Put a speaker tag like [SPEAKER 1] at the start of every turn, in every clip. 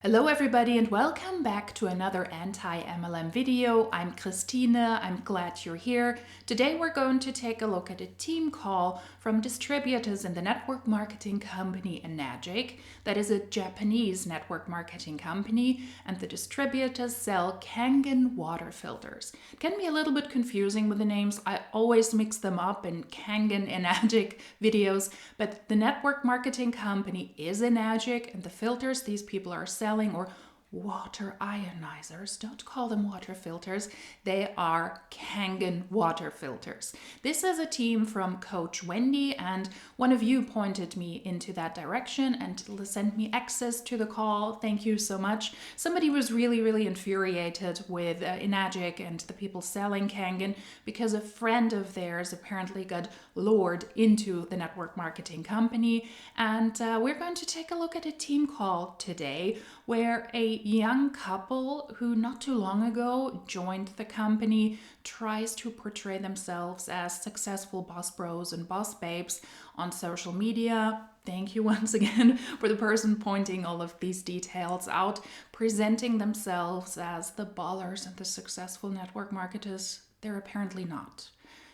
[SPEAKER 1] Hello everybody and welcome back to another anti-MLM video. I'm Christina, I'm glad you're here. Today we're going to take a look at a team call from distributors in the network marketing company Enagic. That is a Japanese network marketing company, and the distributors sell Kangen water filters. It can be a little bit confusing with the names. I always mix them up in Kangen Enagic videos, but the network marketing company is Enagic, and the filters these people are selling or water ionizers. Don't call them water filters. They are Kangen water filters. This is a team from Coach Wendy, and one of you pointed me into that direction and sent me access to the call. Thank you so much. Somebody was really infuriated with Enagic and the people selling Kangen because a friend of theirs apparently got lured into the network marketing company. And we're going to take a look at a team call today where a young couple who not too long ago joined the company tries to portray themselves as successful boss bros and boss babes on social media. Thank you once again for the person pointing all of these details out, presenting themselves as the ballers and the successful network marketers. They're apparently not.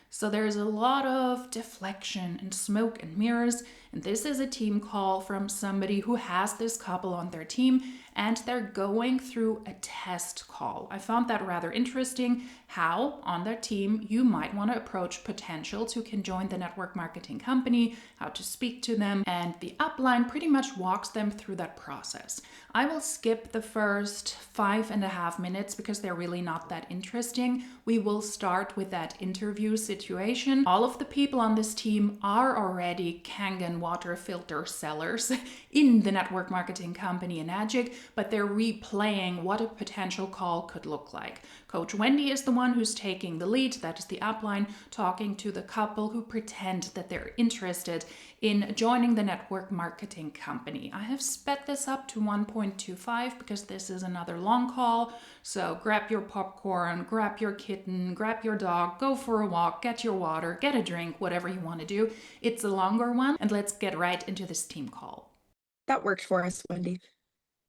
[SPEAKER 1] So there's a lot of deflection and smoke and mirrors, and this is a team call from somebody who has this couple on their team, and they're going through a test call. I found that rather interesting, how on their team you might want to approach potential who can join the network marketing company, how to speak to them, and the upline pretty much walks them through that process. I will skip the first 5.5 minutes because they're really not that interesting. We will start with that interview situation. All of the people on this team are already Kangen water filter sellers in the network marketing company Enagic, but they're replaying what a potential call could look like. Coach Wendy is the one who's taking the lead, that is the upline, talking to the couple who pretend that they're interested in joining the network marketing company. I have sped this up to 1.25 because this is another long call. So grab your popcorn, grab your kitten, grab your dog, go for a walk, get your water, get a drink, whatever you want to do. It's a longer one, and let's get right into this team call.
[SPEAKER 2] That worked for us, Wendy.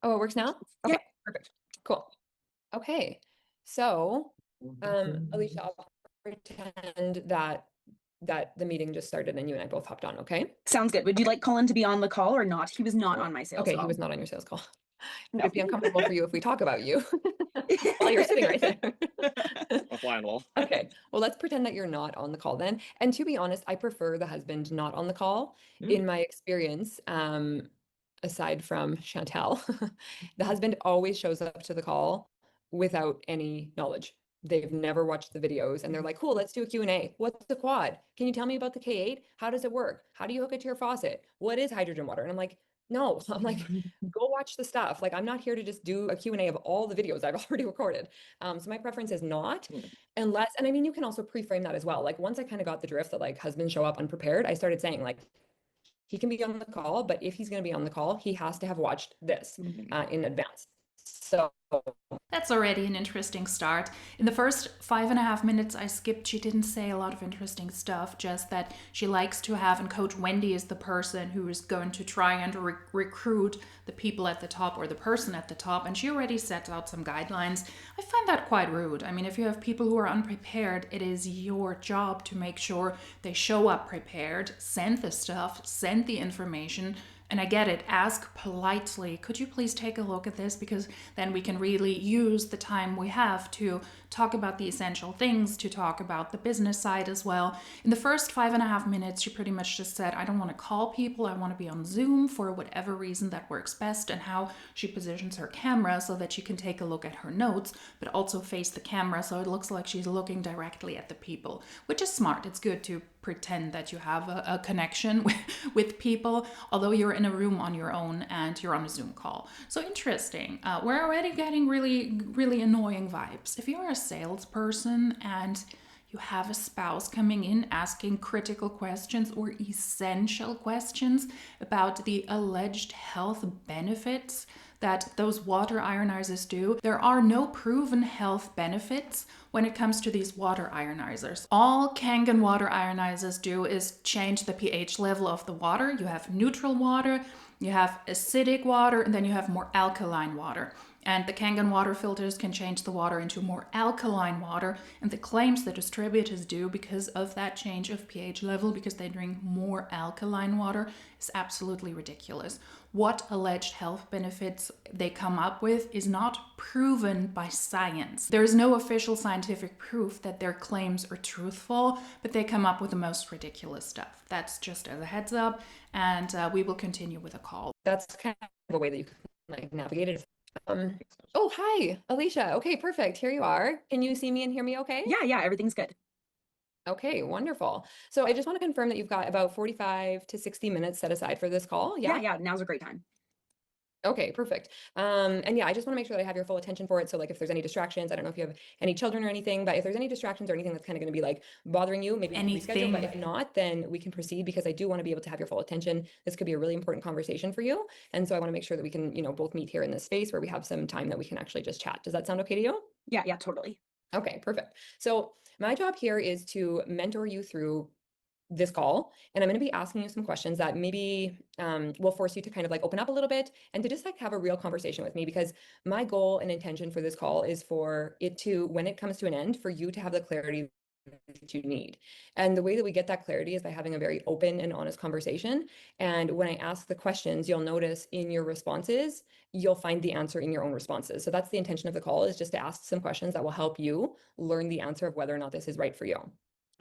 [SPEAKER 3] Oh, it works now? Okay,
[SPEAKER 2] Yep.
[SPEAKER 3] perfect. Cool. Okay. So, Alicia, I'll pretend that the meeting just started and you and I both hopped on, okay?
[SPEAKER 2] Sounds good. Would you like Colin to be on the call or not? He was not on my sales
[SPEAKER 3] Okay,
[SPEAKER 2] call.
[SPEAKER 3] he was not on your sales call.
[SPEAKER 2] No.
[SPEAKER 3] It'd be uncomfortable for you if we talk about you while you're sitting right there.
[SPEAKER 4] A flying wall.
[SPEAKER 3] Okay, well, let's pretend that you're not on the call then. And to be honest, I prefer the husband not on the call. In my experience, aside from Chantel, the husband always shows up to the call without any knowledge. They've never watched the videos and they're like, cool, let's do a Q&A. What's the quad? Can you tell me about the K8? How does it work? How do you hook it to your faucet? What is hydrogen water? And I'm like, no, I'm like, go watch the stuff. Like, I'm not here to just do a Q&A of all the videos I've already recorded. So my preference is not, unless, and I mean, you can also pre-frame that as well. Like, once I kind of got the drift that like husbands show up unprepared, I started saying like, he can be on the call, but if he's going to be on the call, he has to have watched this in advance. So
[SPEAKER 1] that's already an interesting start. In the first 5.5 minutes I skipped, she didn't say a lot of interesting stuff, just that she likes to have, and Coach Wendy is the person who is going to try and recruit the people at the top or the person at the top, and she already set out some guidelines. I find that quite rude. I mean, if you have people who are unprepared, it is your job to make sure they show up prepared, send the stuff, send the information. And I get it, ask politely, could you please take a look at this? Because then we can really use the time we have to talk about the essential things, to talk about the business side as well. In the first 5.5 minutes, she pretty much just said, I don't want to call people, I want to be on Zoom for whatever reason that works best, and how she positions her camera so that she can take a look at her notes, but also face the camera so it looks like she's looking directly at the people, which is smart. It's good to pretend that you have a connection with people, although you're in a room on your own and you're on a Zoom call. So interesting. We're already getting really annoying vibes. If you're a salesperson and you have a spouse coming in asking critical questions or essential questions about the alleged health benefits that those water ionizers do. There are no proven health benefits when it comes to these water ionizers. All Kangen water ionizers do is change the pH level of the water. You have neutral water, you have acidic water, and then you have more alkaline water. And the Kangen water filters can change the water into more alkaline water. And the claims the distributors do because of that change of pH level, because they drink more alkaline water, is absolutely ridiculous. What alleged health benefits they come up with is not proven by science. There is no official scientific proof that their claims are truthful, but they come up with the most ridiculous stuff. That's just as a heads up, and we will continue with a call.
[SPEAKER 3] That's kind of a way that you can like navigate it. Oh, hi, Alicia. Okay, perfect. Here you are. Can you see me and hear me okay?
[SPEAKER 2] Yeah, everything's good.
[SPEAKER 3] Okay, wonderful. So I just want to confirm that you've got about 45 to 60 minutes set aside for this call.
[SPEAKER 2] Yeah, now's a great time.
[SPEAKER 3] Okay, perfect. And yeah, I just want to make sure that I have your full attention for it. So like if there's any distractions, I don't know if you have any children or anything, but if there's any distractions or anything that's kind of going to be like bothering you, maybe we can reschedule, but if not, then we can proceed because I do want to be able to have your full attention. This could be a really important conversation for you. And so I want to make sure that we can, both meet here in this space where we have some time that we can actually just chat. Does that sound okay to you?
[SPEAKER 2] Yeah, totally.
[SPEAKER 3] Okay, perfect. So my job here is to mentor you through this call, and I'm going to be asking you some questions that maybe will force you to kind of like open up a little bit and to just like have a real conversation with me, because my goal and intention for this call is for it to, when it comes to an end, for you to have the clarity that you need. And the way that we get that clarity is by having a very open and honest conversation. And when I ask the questions, you'll notice in your responses, you'll find the answer in your own responses. So that's the intention of the call, is just to ask some questions that will help you learn the answer of whether or not this is right for you.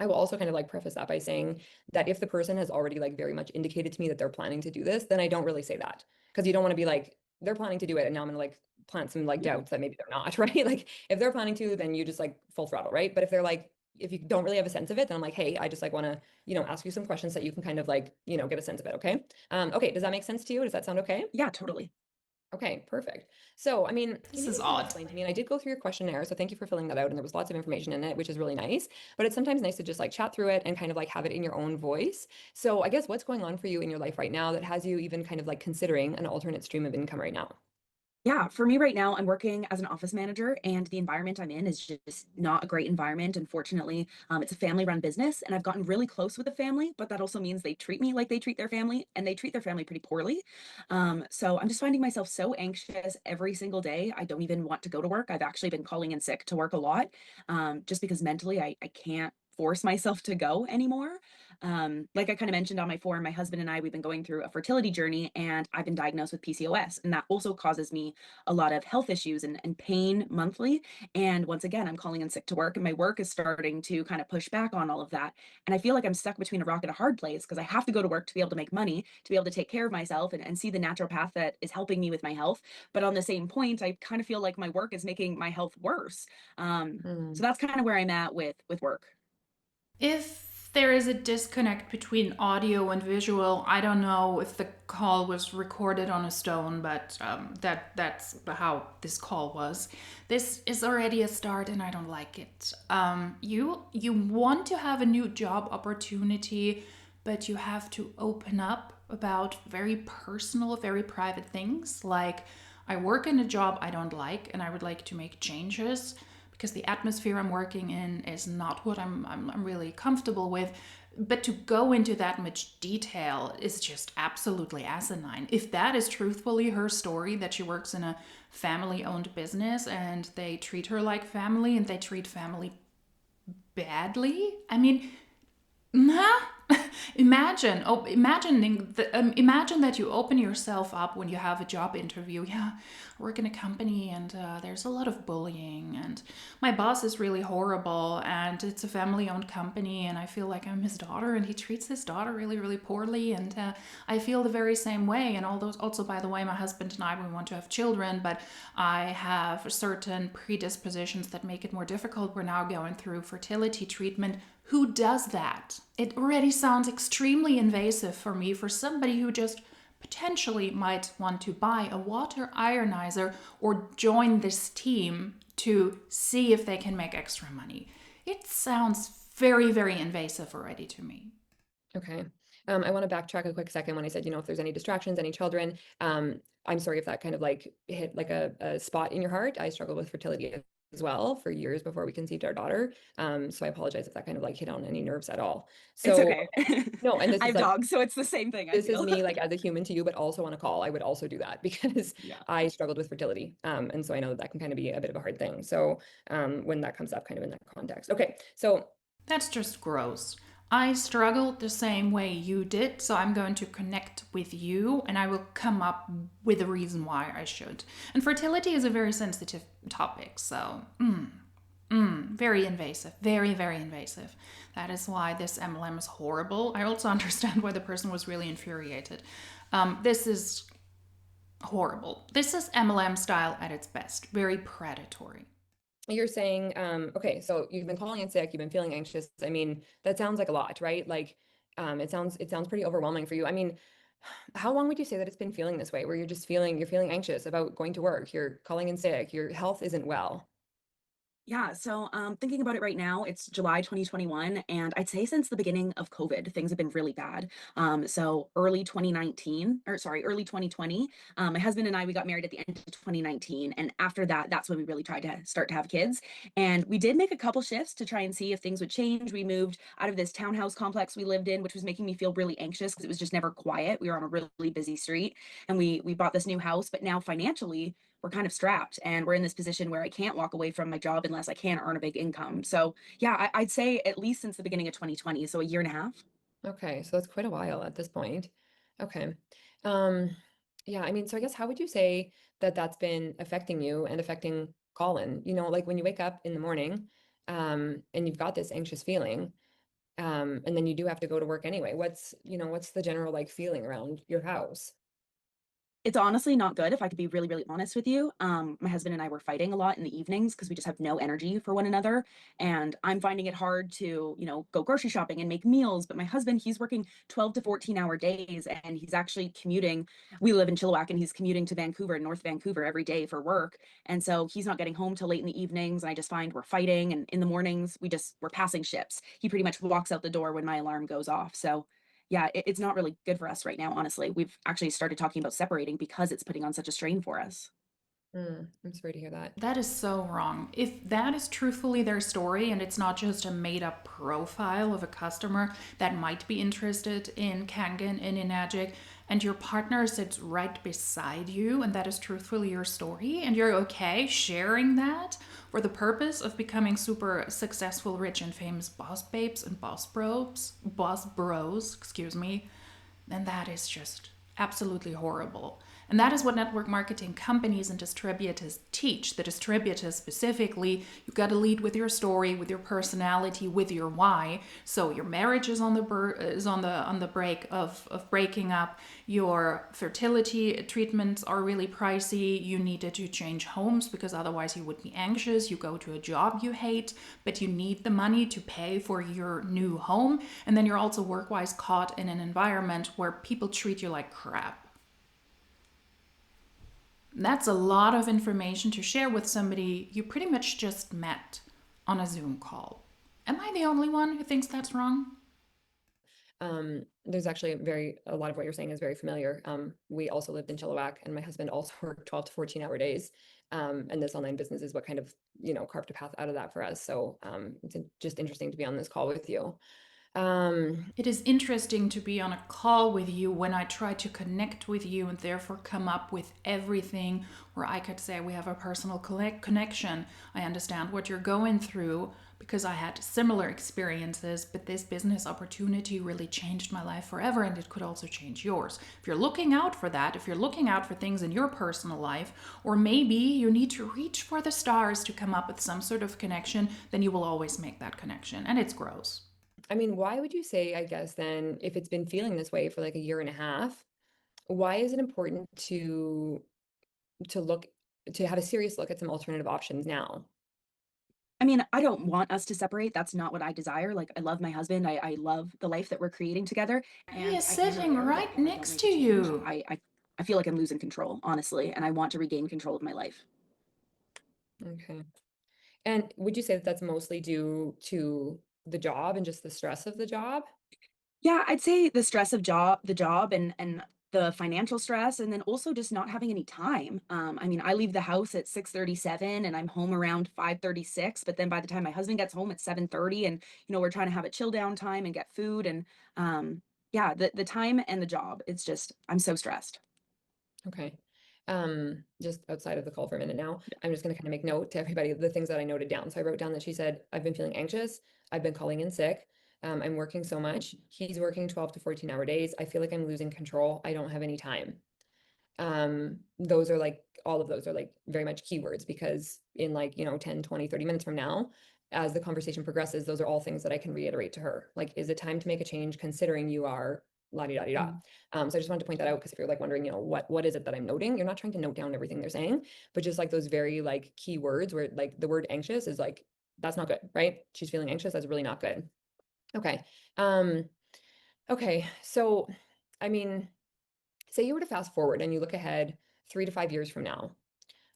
[SPEAKER 3] I will also kind of like preface that by saying that if the person has already like very much indicated to me that they're planning to do this, then I don't really say that, because you don't want to be like, they're planning to do it and now I'm gonna like plant some like doubts that maybe they're not, right? Like if they're planning to, then you just like full throttle, right? But if they're like, if you don't really have a sense of it, then I'm like, hey, I just like want to, ask you some questions that you can kind of like, get a sense of it. Okay. Okay. Does that make sense to you? Does that sound okay?
[SPEAKER 2] Yeah, totally.
[SPEAKER 3] Okay, perfect. So, I mean,
[SPEAKER 1] This
[SPEAKER 3] can
[SPEAKER 1] is
[SPEAKER 3] you kind of
[SPEAKER 1] odd.
[SPEAKER 3] explain to me, and I did go through your questionnaire, so thank you for filling that out, and there was lots of information in it, which is really nice, but it's sometimes nice to just like chat through it and kind of like have it in your own voice. So I guess what's going on for you in your life right now that has you even kind of like considering an alternate stream of income right now?
[SPEAKER 2] Yeah, for me right now, I'm working as an office manager, and the environment I'm in is just not a great environment. Unfortunately, it's a family-run business, and I've gotten really close with the family, but that also means they treat me like they treat their family, and they treat their family pretty poorly. So I'm just finding myself so anxious every single day. I don't even want to go to work. I've actually been calling in sick to work a lot, just because mentally I can't force myself to go anymore. Like I kind of mentioned on my forum, my husband and I, we've been going through a fertility journey, and I've been diagnosed with PCOS, and that also causes me a lot of health issues and pain monthly. And once again, I'm calling in sick to work, and my work is starting to kind of push back on all of that. And I feel like I'm stuck between a rock and a hard place, because I have to go to work to be able to make money, to be able to take care of myself and see the natural path that is helping me with my health. But on the same point, I kind of feel like my work is making my health worse. So that's kind of where I'm at with work.
[SPEAKER 1] If there is a disconnect between audio and visual, I don't know if the call was recorded on a stone, but that's how this call was. This is already a start, and I don't like it. You want to have a new job opportunity, but you have to open up about very personal, very private things. Like, I work in a job I don't like, and I would like to make changes, because the atmosphere I'm working in is not what I'm really comfortable with. But to go into that much detail is just absolutely asinine. If that is truthfully her story, that she works in a family-owned business and they treat her like family and they treat family badly, I mean, imagine that you open yourself up when you have a job interview. Yeah, I work in a company, and there's a lot of bullying, and my boss is really horrible, and it's a family-owned company, and I feel like I'm his daughter, and he treats his daughter really, really poorly, and I feel the very same way. And all those, also, by the way, my husband and I, we want to have children, but I have certain predispositions that make it more difficult. We're now going through fertility treatment. Who does that? It already sounds extremely invasive for me, for somebody who just potentially might want to buy a water ionizer or join this team to see if they can make extra money. It sounds very, very invasive already to me.
[SPEAKER 3] Okay. I want to backtrack a quick second when I said, if there's any distractions, any children. I'm sorry if that kind of like hit like a spot in your heart. I struggled with fertility as well for years before we conceived our daughter. So I apologize if that kind of like hit on any nerves at all.
[SPEAKER 2] It's
[SPEAKER 3] So
[SPEAKER 2] okay.
[SPEAKER 3] no, and this
[SPEAKER 2] I
[SPEAKER 3] is
[SPEAKER 2] have
[SPEAKER 3] like,
[SPEAKER 2] dogs, so it's the same thing, I
[SPEAKER 3] this is
[SPEAKER 2] feel.
[SPEAKER 3] me like as a human to you, but also on a call, I would also do that because
[SPEAKER 2] Yeah.
[SPEAKER 3] I struggled with fertility. And so I know that can kind of be a bit of a hard thing. So when that comes up kind of in that context. Okay. So
[SPEAKER 1] That's just gross. I struggled the same way you did, so I'm going to connect with you and I will come up with a reason why I should. And fertility is a very sensitive topic, so very invasive, very, very invasive. That is why this MLM is horrible. I also understand why the person was really infuriated. This is horrible. This is MLM style at its best, very predatory.
[SPEAKER 3] you're saying, okay, so you've been calling in sick, you've been feeling anxious. I mean, that sounds like a lot, right? Like, it sounds pretty overwhelming for you. I mean, how long would you say that it's been feeling this way, where you're feeling anxious about going to work, you're calling in sick, your health isn't well?
[SPEAKER 2] Yeah, so thinking about it right now, it's July 2021, and I'd say since the beginning of COVID, things have been really bad. So early 2019, or sorry, early 2020, my husband and I, we got married at the end of 2019, and after that, that's when we really tried to start to have kids. And we did make a couple shifts to try and see if things would change. We moved out of this townhouse complex we lived in, which was making me feel really anxious because it was just never quiet. We were on a really busy street, and we bought this new house, but now financially we're kind of strapped and we're in this position where I can't walk away from my job unless I can earn a big income. So yeah, I'd say at least since the beginning of 2020, so a year and a half.
[SPEAKER 3] Okay, so that's quite a while at this point. Okay. Um, yeah, I mean, so I guess how would you say that that's been affecting you and affecting Colin? Like when you wake up in the morning, and you've got this anxious feeling, and then you do have to go to work anyway. What's the general like feeling around your house?
[SPEAKER 2] It's honestly not good if I could be really, really honest with you. My husband and I were fighting a lot in the evenings because we just have no energy for one another. And I'm finding it hard to, go grocery shopping and make meals. But my husband, he's working 12 to 14-hour days and he's actually commuting. We live in Chilliwack and he's commuting to Vancouver, North Vancouver every day for work. And so he's not getting home till late in the evenings. And I just find we're fighting. And in the mornings, we're passing ships. He pretty much walks out the door when my alarm goes off. So yeah, it's not really good for us right now, honestly. We've actually started talking about separating because it's putting on such a strain for us.
[SPEAKER 3] I'm sorry to hear that.
[SPEAKER 1] That is so wrong. If that is truthfully their story and it's not just a made up profile of a customer that might be interested in Kangen and Enagic, and your partner sits right beside you and that is truthfully your story, and you're okay sharing that for the purpose of becoming super successful, rich, and famous boss babes and boss bros, excuse me, then that is just absolutely horrible. And that is what network marketing companies and distributors teach. The distributors specifically, you've got to lead with your story, with your personality, with your why. So your marriage is on the break of breaking up. Your fertility treatments are really pricey. You needed to change homes because otherwise you would be anxious. You go to a job you hate, but you need the money to pay for your new home. And then you're also work-wise caught in an environment where people treat you like crap. That's a lot of information to share with somebody you pretty much just met on a Zoom call. Am I the only one who thinks that's wrong?
[SPEAKER 3] There's actually a lot of what you're saying is very familiar. We also lived in Chilliwack and my husband also worked 12 to 14-hour days. And this online business is what kind of, carved a path out of that for us. So it's just interesting to be on this call with you.
[SPEAKER 1] It is interesting to be on a call with you when I try to connect with you and therefore come up with everything where I could say we have a personal connection. I understand what you're going through because I had similar experiences, but this business opportunity really changed my life forever and it could also change yours. If you're looking out for that, if you're looking out for things in your personal life, or maybe you need to reach for the stars to come up with some sort of connection, then you will always make that connection, and it's gross.
[SPEAKER 3] I mean, why would you say, I guess, then, if it's been feeling this way for like a year and a half, why is it important to look to have a serious look at some alternative options now?
[SPEAKER 2] I mean, I don't want us to separate. That's not what I desire. Like, I love my husband. I love the life that we're creating together.
[SPEAKER 1] He
[SPEAKER 2] And
[SPEAKER 1] is
[SPEAKER 2] I am
[SPEAKER 1] sitting
[SPEAKER 2] aware that
[SPEAKER 1] right
[SPEAKER 2] if I don't
[SPEAKER 1] next
[SPEAKER 2] make
[SPEAKER 1] to
[SPEAKER 2] a change,
[SPEAKER 1] you.
[SPEAKER 2] I feel like I'm losing control, honestly, and I want to regain control of my life.
[SPEAKER 3] Okay. And would you say that that's mostly due to the job and just the stress of the job?
[SPEAKER 2] Yeah, I'd say the stress of the job and the financial stress, and then also just not having any time. I mean, I leave the house at 6:37 and I'm home around 5:36, but then by the time my husband gets home, it's 7:30, and we're trying to have a chill down time and get food, and yeah, the time and the job, it's just I'm so stressed.
[SPEAKER 3] Okay. Just outside of the call for a minute now, I'm just going to kind of make note to everybody the things that I noted down. So I wrote down that she said, I've been feeling anxious. I've been calling in sick. I'm working so much. He's working 12 to 14-hour days. I feel like I'm losing control. I don't have any time. Those are like, all of those are like very much keywords because in like, 10, 20, 30 minutes from now, as the conversation progresses, those are all things that I can reiterate to her. Like, is it time to make a change considering you are la di da di da? So I just wanted to point that out because if you're like wondering, what is it that I'm noting? You're not trying to note down everything they're saying, but just like those very like key words where like the word anxious is like, that's not good, right? She's feeling anxious. That's really not good. Okay. Um, okay. So, I mean, say you were to fast forward and you look ahead 3 to 5 years from now,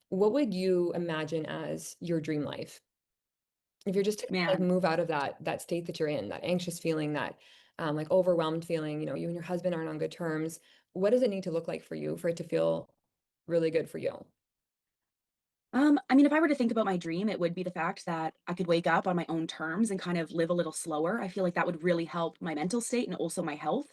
[SPEAKER 3] what would you imagine as your dream life? If you're just to like
[SPEAKER 2] Man.
[SPEAKER 3] move out of that state that you're in, that anxious feeling, that like overwhelmed feeling, you and your husband aren't on good terms, what does it need to look like for you for it to feel really good for you?
[SPEAKER 2] I mean, if I were to think about my dream, it would be the fact that I could wake up on my own terms and kind of live a little slower. I feel like that would really help my mental state and also my health.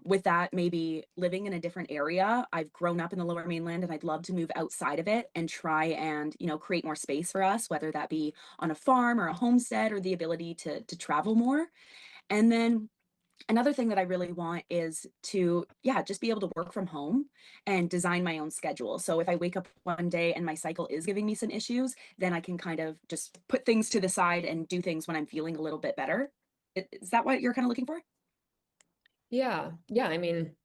[SPEAKER 2] With that, maybe living in a different area. I've grown up in the Lower Mainland and I'd love to move outside of it and try and, create more space for us, whether that be on a farm or a homestead or the ability to travel more. And then another thing that I really want is to, yeah, just be able to work from home and design my own schedule. So if I wake up one day and my cycle is giving me some issues, then I can kind of just put things to the side and do things when I'm feeling a little bit better. Is that what you're kind of looking for?
[SPEAKER 3] Yeah. Yeah. I mean,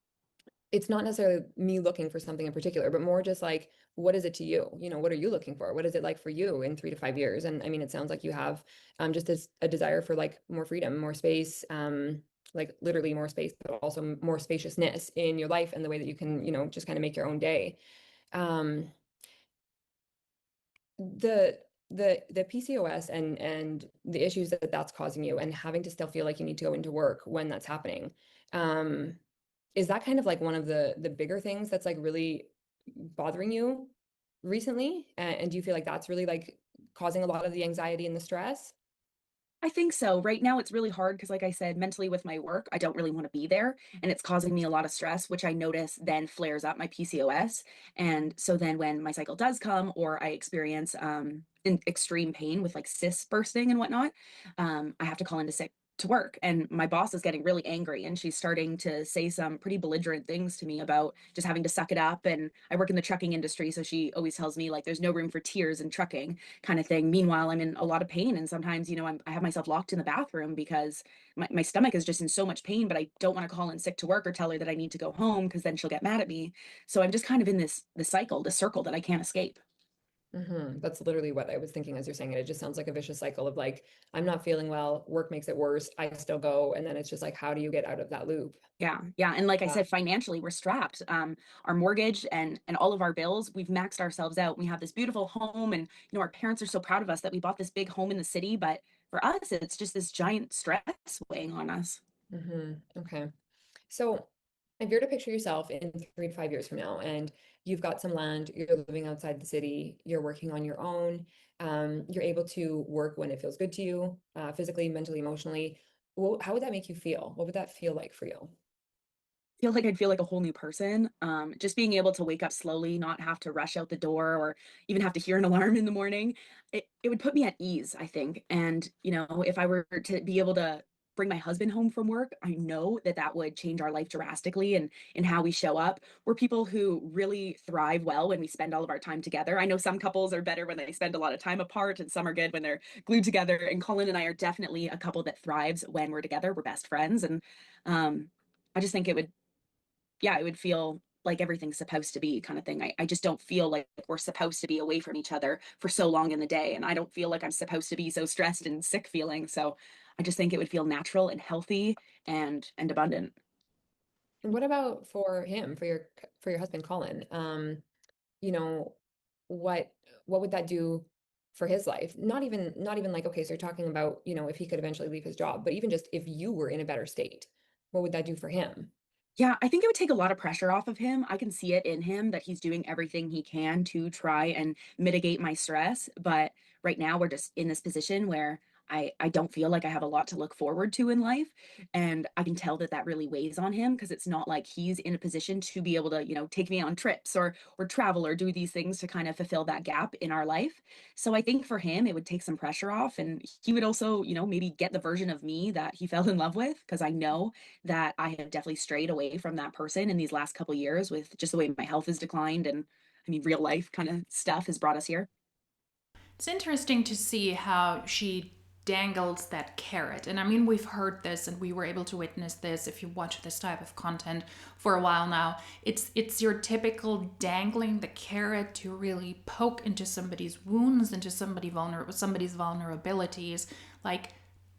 [SPEAKER 3] it's not necessarily me looking for something in particular, but more just like, what is it to you? What are you looking for? What is it like for you in 3 to 5 years? And I mean, it sounds like you have just a desire for like more freedom, more space, like literally more space, but also more spaciousness in your life and the way that you can, just kind of make your own day. Um, the the PCOS and the issues that that's causing you and having to still feel like you need to go into work when that's happening. Um, is that kind of like one of the bigger things that's like really bothering you recently? And do you feel like that's really like causing a lot of the anxiety and the stress?
[SPEAKER 2] I think so. Right now, it's really hard because, like I said, mentally with my work, I don't really want to be there. And it's causing me a lot of stress, which I notice then flares up my PCOS. And so then when my cycle does come or I experience in extreme pain with like cysts bursting and whatnot, I have to call into sick to work. And my boss is getting really angry and she's starting to say some pretty belligerent things to me about just having to suck it up. And I work in the trucking industry. So she always tells me like there's no room for tears in trucking kind of thing. Meanwhile, I'm in a lot of pain. And sometimes, I have myself locked in the bathroom because my stomach is just in so much pain, but I don't want to call in sick to work or tell her that I need to go home because then she'll get mad at me. So I'm just kind of in this cycle, this circle that I can't escape.
[SPEAKER 3] That's literally what I was thinking as you're saying it. It just sounds like a vicious cycle of like, I'm not feeling well, work makes it worse, I still go, and then it's just like, how do you get out of that loop?
[SPEAKER 2] Yeah. Yeah. And like I
[SPEAKER 3] Yeah.
[SPEAKER 2] said, financially, we're strapped. Our mortgage and all of our bills, we've maxed ourselves out. We have this beautiful home and our parents are so proud of us that we bought this big home in the city. But for us, it's just this giant stress weighing on us.
[SPEAKER 3] Okay. So if you're to picture yourself in 3 to 5 years from now, and you've got some land, you're living outside the city, you're working on your own, you're able to work when it feels good to you, physically, mentally, emotionally, how would that make you feel? What would that feel like for you?
[SPEAKER 2] Feel like I'd feel like a whole new person. Just being able to wake up slowly, not have to rush out the door or even have to hear an alarm in the morning, it would put me at ease, I think. And, if I were to be able to bring my husband home from work, I know that that would change our life drastically and in how we show up. We're people who really thrive well when we spend all of our time together. I know some couples are better when they spend a lot of time apart, and some are good when they're glued together. And Colin and I are definitely a couple that thrives when we're together. We're best friends. And I just think it would feel like everything's supposed to be kind of thing. I just don't feel like we're supposed to be away from each other for so long in the day. And I don't feel like I'm supposed to be so stressed and sick feeling. So I just think it would feel natural and healthy and abundant.
[SPEAKER 3] And what about for him, for your husband, Colin? You know, what what would that do for his life. Not even like, okay, so you're talking about, you know, if he could eventually leave his job, but even just if you were in a better state, what would that do for him?
[SPEAKER 2] Yeah, I think it would take a lot of pressure off of him. I can see it in him that he's doing everything he can to try and mitigate my stress. But right now, we're just in this position where I don't feel like I have a lot to look forward to in life. And I can tell that that really weighs on him because it's not like he's in a position to be able to, take me on trips or travel or do these things to kind of fulfill that gap in our life. So I think for him, it would take some pressure off. And he would also, maybe get the version of me that he fell in love with because I know that I have definitely strayed away from that person in these last couple years with just the way my health has declined. And I mean, real life kind of stuff has brought us here.
[SPEAKER 1] It's interesting to see how she dangles that carrot. And I mean, we've heard this and we were able to witness this if you watch this type of content for a while now. It's your typical dangling the carrot to really poke into somebody's wounds, into somebody's vulnerabilities, like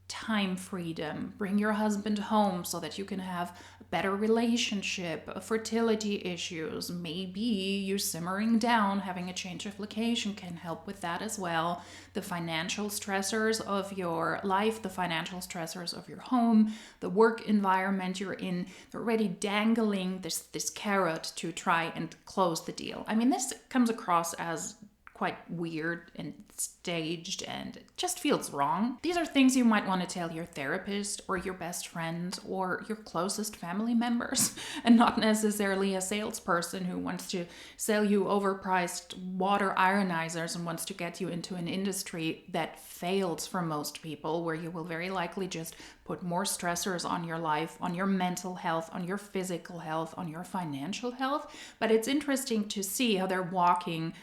[SPEAKER 1] time freedom. Bring your husband home so that you can have a better relationship, fertility issues. Maybe you simmering down, having a change of location can help with that as well. The financial stressors of your life, the financial stressors of your home, the work environment you're in, they're already dangling this carrot to try and close the deal. I mean, this comes across as quite weird and staged and it just feels wrong. These are things you might want to tell your therapist or your best friend or your closest family members and not necessarily a salesperson who wants to sell you overpriced water ionizers and wants to get you into an industry that fails for most people, where you will very likely just put more stressors on your life, on your mental health, on your physical health, on your financial health. But it's interesting to see how they're walking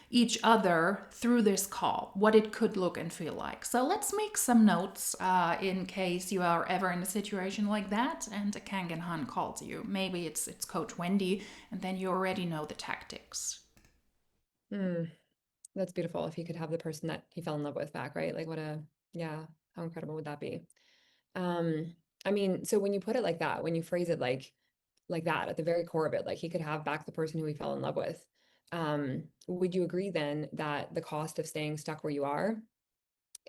[SPEAKER 1] each other through this call, what it could look and feel like. So let's make some notes in case you are ever in a situation like that and a Kangen Han calls you. Maybe it's Coach Wendy, and then you already know the tactics.
[SPEAKER 3] That's beautiful. If he could have the person that he fell in love with back, right? Like yeah, how incredible would that be? Um, I mean, so when you put it like that, when you phrase it like that at the very core of it, like he could have back the person who he fell in love with. Would you agree then that the cost of staying stuck where you are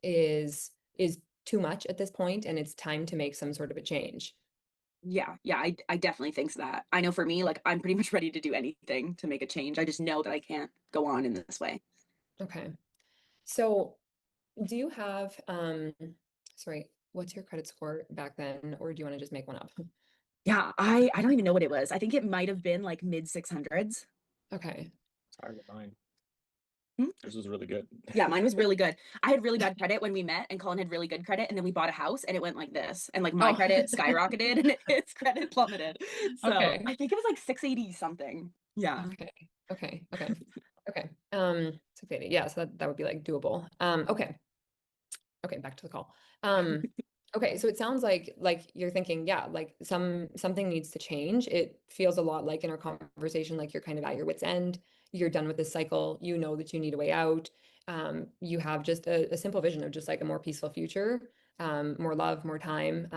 [SPEAKER 3] is too much at this point and it's time to make some sort of a change?
[SPEAKER 2] Yeah, I definitely think that. I know for me, like I'm pretty much ready to do anything to make a change. I just know that I can't go on in this way.
[SPEAKER 3] Okay. So do you have sorry, what's your credit score back then, or do you want to just make one up?
[SPEAKER 2] Yeah, I don't even know what it was. I think it might have been like mid 600s.
[SPEAKER 3] Okay.
[SPEAKER 4] It's hard with mine.
[SPEAKER 2] Hmm?
[SPEAKER 4] This was really good.
[SPEAKER 2] Yeah, mine was really good. I had really bad credit when we met, and Colin had really good credit, and then we bought a house, and it went like this, and like my
[SPEAKER 3] Oh.
[SPEAKER 2] credit skyrocketed, and his credit plummeted. So
[SPEAKER 3] Okay.
[SPEAKER 2] I think it was like 680 something. Yeah.
[SPEAKER 3] Okay. 680. Yeah, so that would be like doable. Okay, back to the call. Okay, so it sounds like you're thinking, yeah, like something needs to change. It feels a lot like in our conversation, like you're kind of at your wit's end. You're done with this cycle. You know that you need a way out. You have just a simple vision of just like a more peaceful future, more love, more time.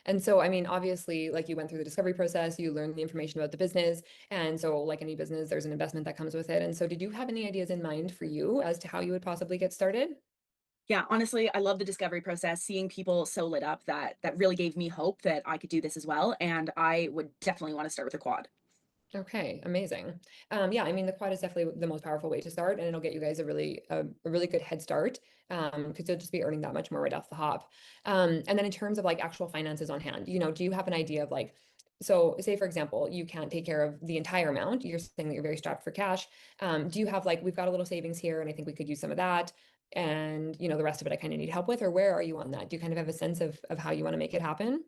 [SPEAKER 3] And so, I mean, obviously, like you went through the discovery process, you learned the information about the business. And so, like any business, there's an investment that comes with it. And so, did you have any ideas in mind for you as to how you would possibly get started?
[SPEAKER 2] Yeah, honestly, I love the discovery process, seeing people so lit up that really gave me hope that I could do this as well. And I would definitely want to start with a quad.
[SPEAKER 3] Okay, amazing. Yeah, I mean, the quad is definitely the most powerful way to start, and it'll get you guys a really good head start, because you'll just be earning that much more right off the hop. And then in terms of like actual finances on hand, do you have an idea of like, so say for example, you can't take care of the entire amount. You're saying that you're very strapped for cash. Do you have like, we've got a little savings here, and I think we could use some of that, and the rest of it I kind of need help with, or where are you on that? Do you kind of have a sense of how you want to make it happen?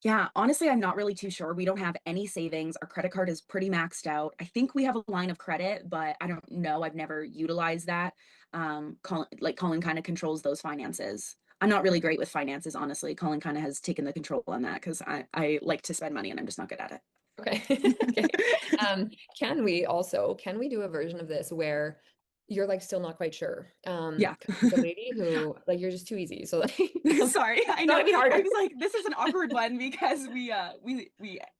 [SPEAKER 2] Yeah, honestly, I'm not really too sure. We don't have any savings. Our credit card is pretty maxed out. I think we have a line of credit, but I don't know. I've never utilized that. Colin kind of controls those finances. I'm not really great with finances, honestly. Colin kind of has taken the control on that because I like to spend money and I'm just not good at it.
[SPEAKER 3] Okay. Okay. Can we do a version of this where you're like still not quite sure.
[SPEAKER 2] Yeah.
[SPEAKER 3] 'Cause there's a lady who like you're just too easy. So like
[SPEAKER 2] Sorry, I know.
[SPEAKER 3] gotta be harder.
[SPEAKER 2] I was like, this is an awkward one because we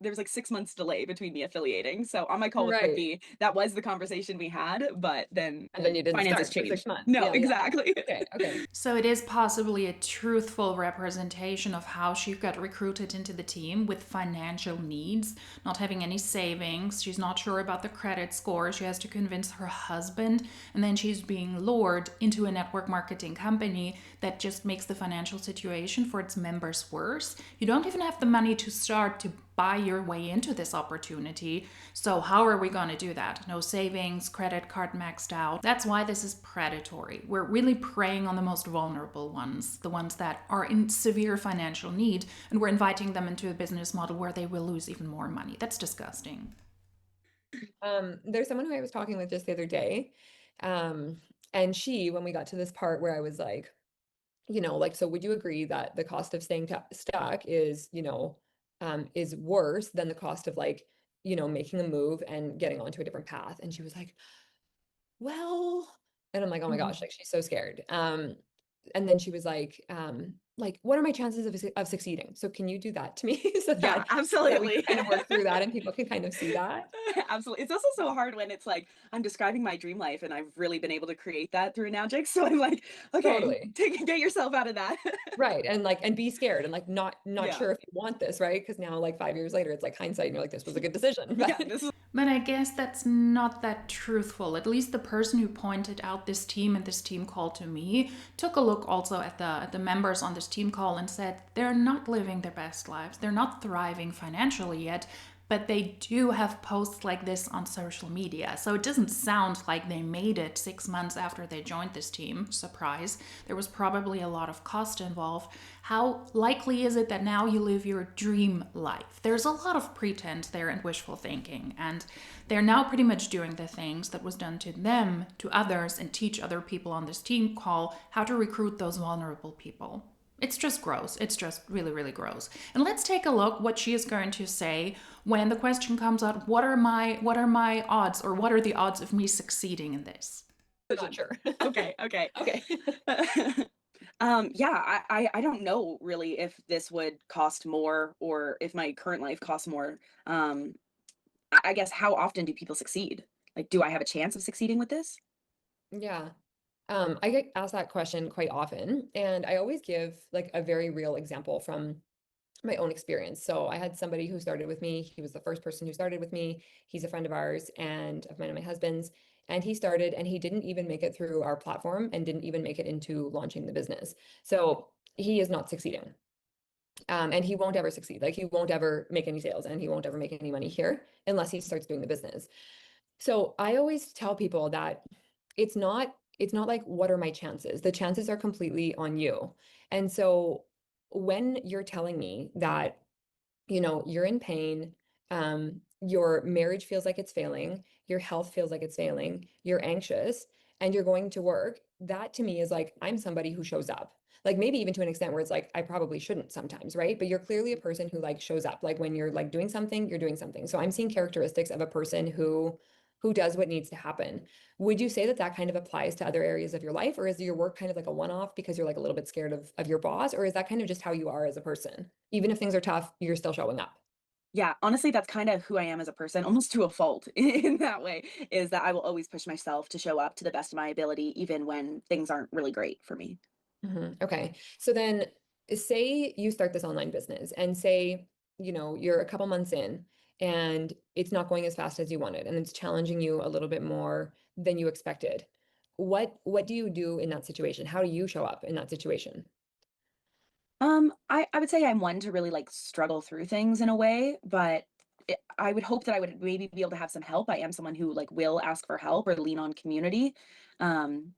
[SPEAKER 2] there was like 6 months delay between me affiliating. So on my call with
[SPEAKER 3] Right.
[SPEAKER 2] Ricky, that was the conversation we had, but then
[SPEAKER 3] And then you didn't
[SPEAKER 2] finances
[SPEAKER 3] start for six
[SPEAKER 2] changed.
[SPEAKER 3] months.
[SPEAKER 2] No,
[SPEAKER 3] Yeah, yeah.
[SPEAKER 2] exactly.
[SPEAKER 3] Okay, okay.
[SPEAKER 1] So it is possibly a truthful representation of how she got recruited into the team with financial needs, not having any savings. She's not sure about the credit score. She has to convince her husband, and then she's being lured into a network marketing company that just makes the financial situation for its members worse. You don't even have the money to start to buy your way into this opportunity. So how are we going to do that? No savings, credit card maxed out. That's why this is predatory. We're really preying on the most vulnerable ones, the ones that are in severe financial need, and we're inviting them into a business model where they will lose even more money. That's disgusting.
[SPEAKER 3] There's someone who I was talking with just the other day. Um, and she, when we got to this part where I was like, like, so would you agree that the cost of staying stuck is, is worse than the cost of like, making a move and getting onto a different path? And she was well, and I'm like, oh my gosh,
[SPEAKER 2] Mhm.
[SPEAKER 3] like she's so scared. And then she was like, what are my chances of succeeding? So can you do that to me so
[SPEAKER 2] Yeah,
[SPEAKER 3] that we can
[SPEAKER 2] absolutely.
[SPEAKER 3] kind of work through that and people can kind of see that?
[SPEAKER 2] Absolutely. It's also so hard when it's like I'm describing my dream life and I've really been able to create that through Enagic. So I'm like, okay,
[SPEAKER 3] Totally.
[SPEAKER 2] get yourself out of that.
[SPEAKER 3] Right. And like, and be scared and like not
[SPEAKER 2] Yeah.
[SPEAKER 3] sure if you want this, right? Because now like 5 years later, it's like hindsight and you're like, this was a good decision.
[SPEAKER 2] Yeah,
[SPEAKER 3] But
[SPEAKER 2] this is
[SPEAKER 1] But I guess that's not that truthful. At least the person who pointed out this team and this team call to me took a look also at the members on this team call and said they're not living their best lives. They're not thriving financially yet, but they do have posts like this on social media. So it doesn't sound like they made it 6 months after they joined this team. Surprise. There was probably a lot of cost involved. How likely is it that now you live your dream life? There's a lot of pretense there and wishful thinking, and they're now pretty much doing the things that was done to them, to others, and teach other people on this team call how to recruit those vulnerable people. It's just gross. It's just really, really gross. And let's take a look what she is going to say when the question comes out, what are my odds, or what are the odds of me succeeding in this?
[SPEAKER 3] not sure.
[SPEAKER 2] okay. Okay.
[SPEAKER 3] Okay.
[SPEAKER 2] Yeah, I don't know really if this would cost more or if my current life costs more. I guess how often do people succeed? Like, do I have a chance of succeeding with this?
[SPEAKER 3] Yeah. I get asked that question quite often, and I always give like a very real example from my own experience. So I had somebody who started with me. He was the first person who started with me. He's a friend of ours and of mine and my husband's. And he started and he didn't even make it through our platform and didn't even make it into launching the business. So he is not succeeding. And he won't ever succeed. Like he won't ever make any sales and he won't ever make any money here unless he starts doing the business. So I always tell people that it's not like what are my chances? The chances are completely on you. And so when you're telling me that you're in pain, your marriage feels like it's failing, your health feels like it's failing, you're anxious, and you're going to work, that to me is like, I'm somebody who shows up. Like maybe even to an extent where it's like, I probably shouldn't sometimes, right? But you're clearly a person who like shows up. Like when you're like doing something, you're doing something. So I'm seeing characteristics of a person who does what needs to happen. Would you say that that kind of applies to other areas of your life, or is your work kind of like a one-off because you're like a little bit scared of your boss, or is that kind of just how you are as a person? Even if things are tough, you're still showing up.
[SPEAKER 2] Yeah, honestly, that's kind of who I am as a person, almost to a fault in that way, is that I will always push myself to show up to the best of my ability, even when things aren't really great for me.
[SPEAKER 3] Okay. So then say you start this online business and say, you're a couple months in and it's not going as fast as you wanted and it's challenging you a little bit more than you expected. What do you do in that situation? How do you show up in that situation?
[SPEAKER 2] I would say I'm one to really like struggle through things in a way, but I would hope that I would maybe be able to have some help. I am someone who like will ask for help or lean on community. Um,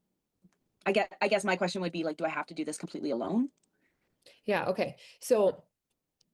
[SPEAKER 2] I guess my question would be like, do I have to do this completely alone?
[SPEAKER 3] Yeah, okay. So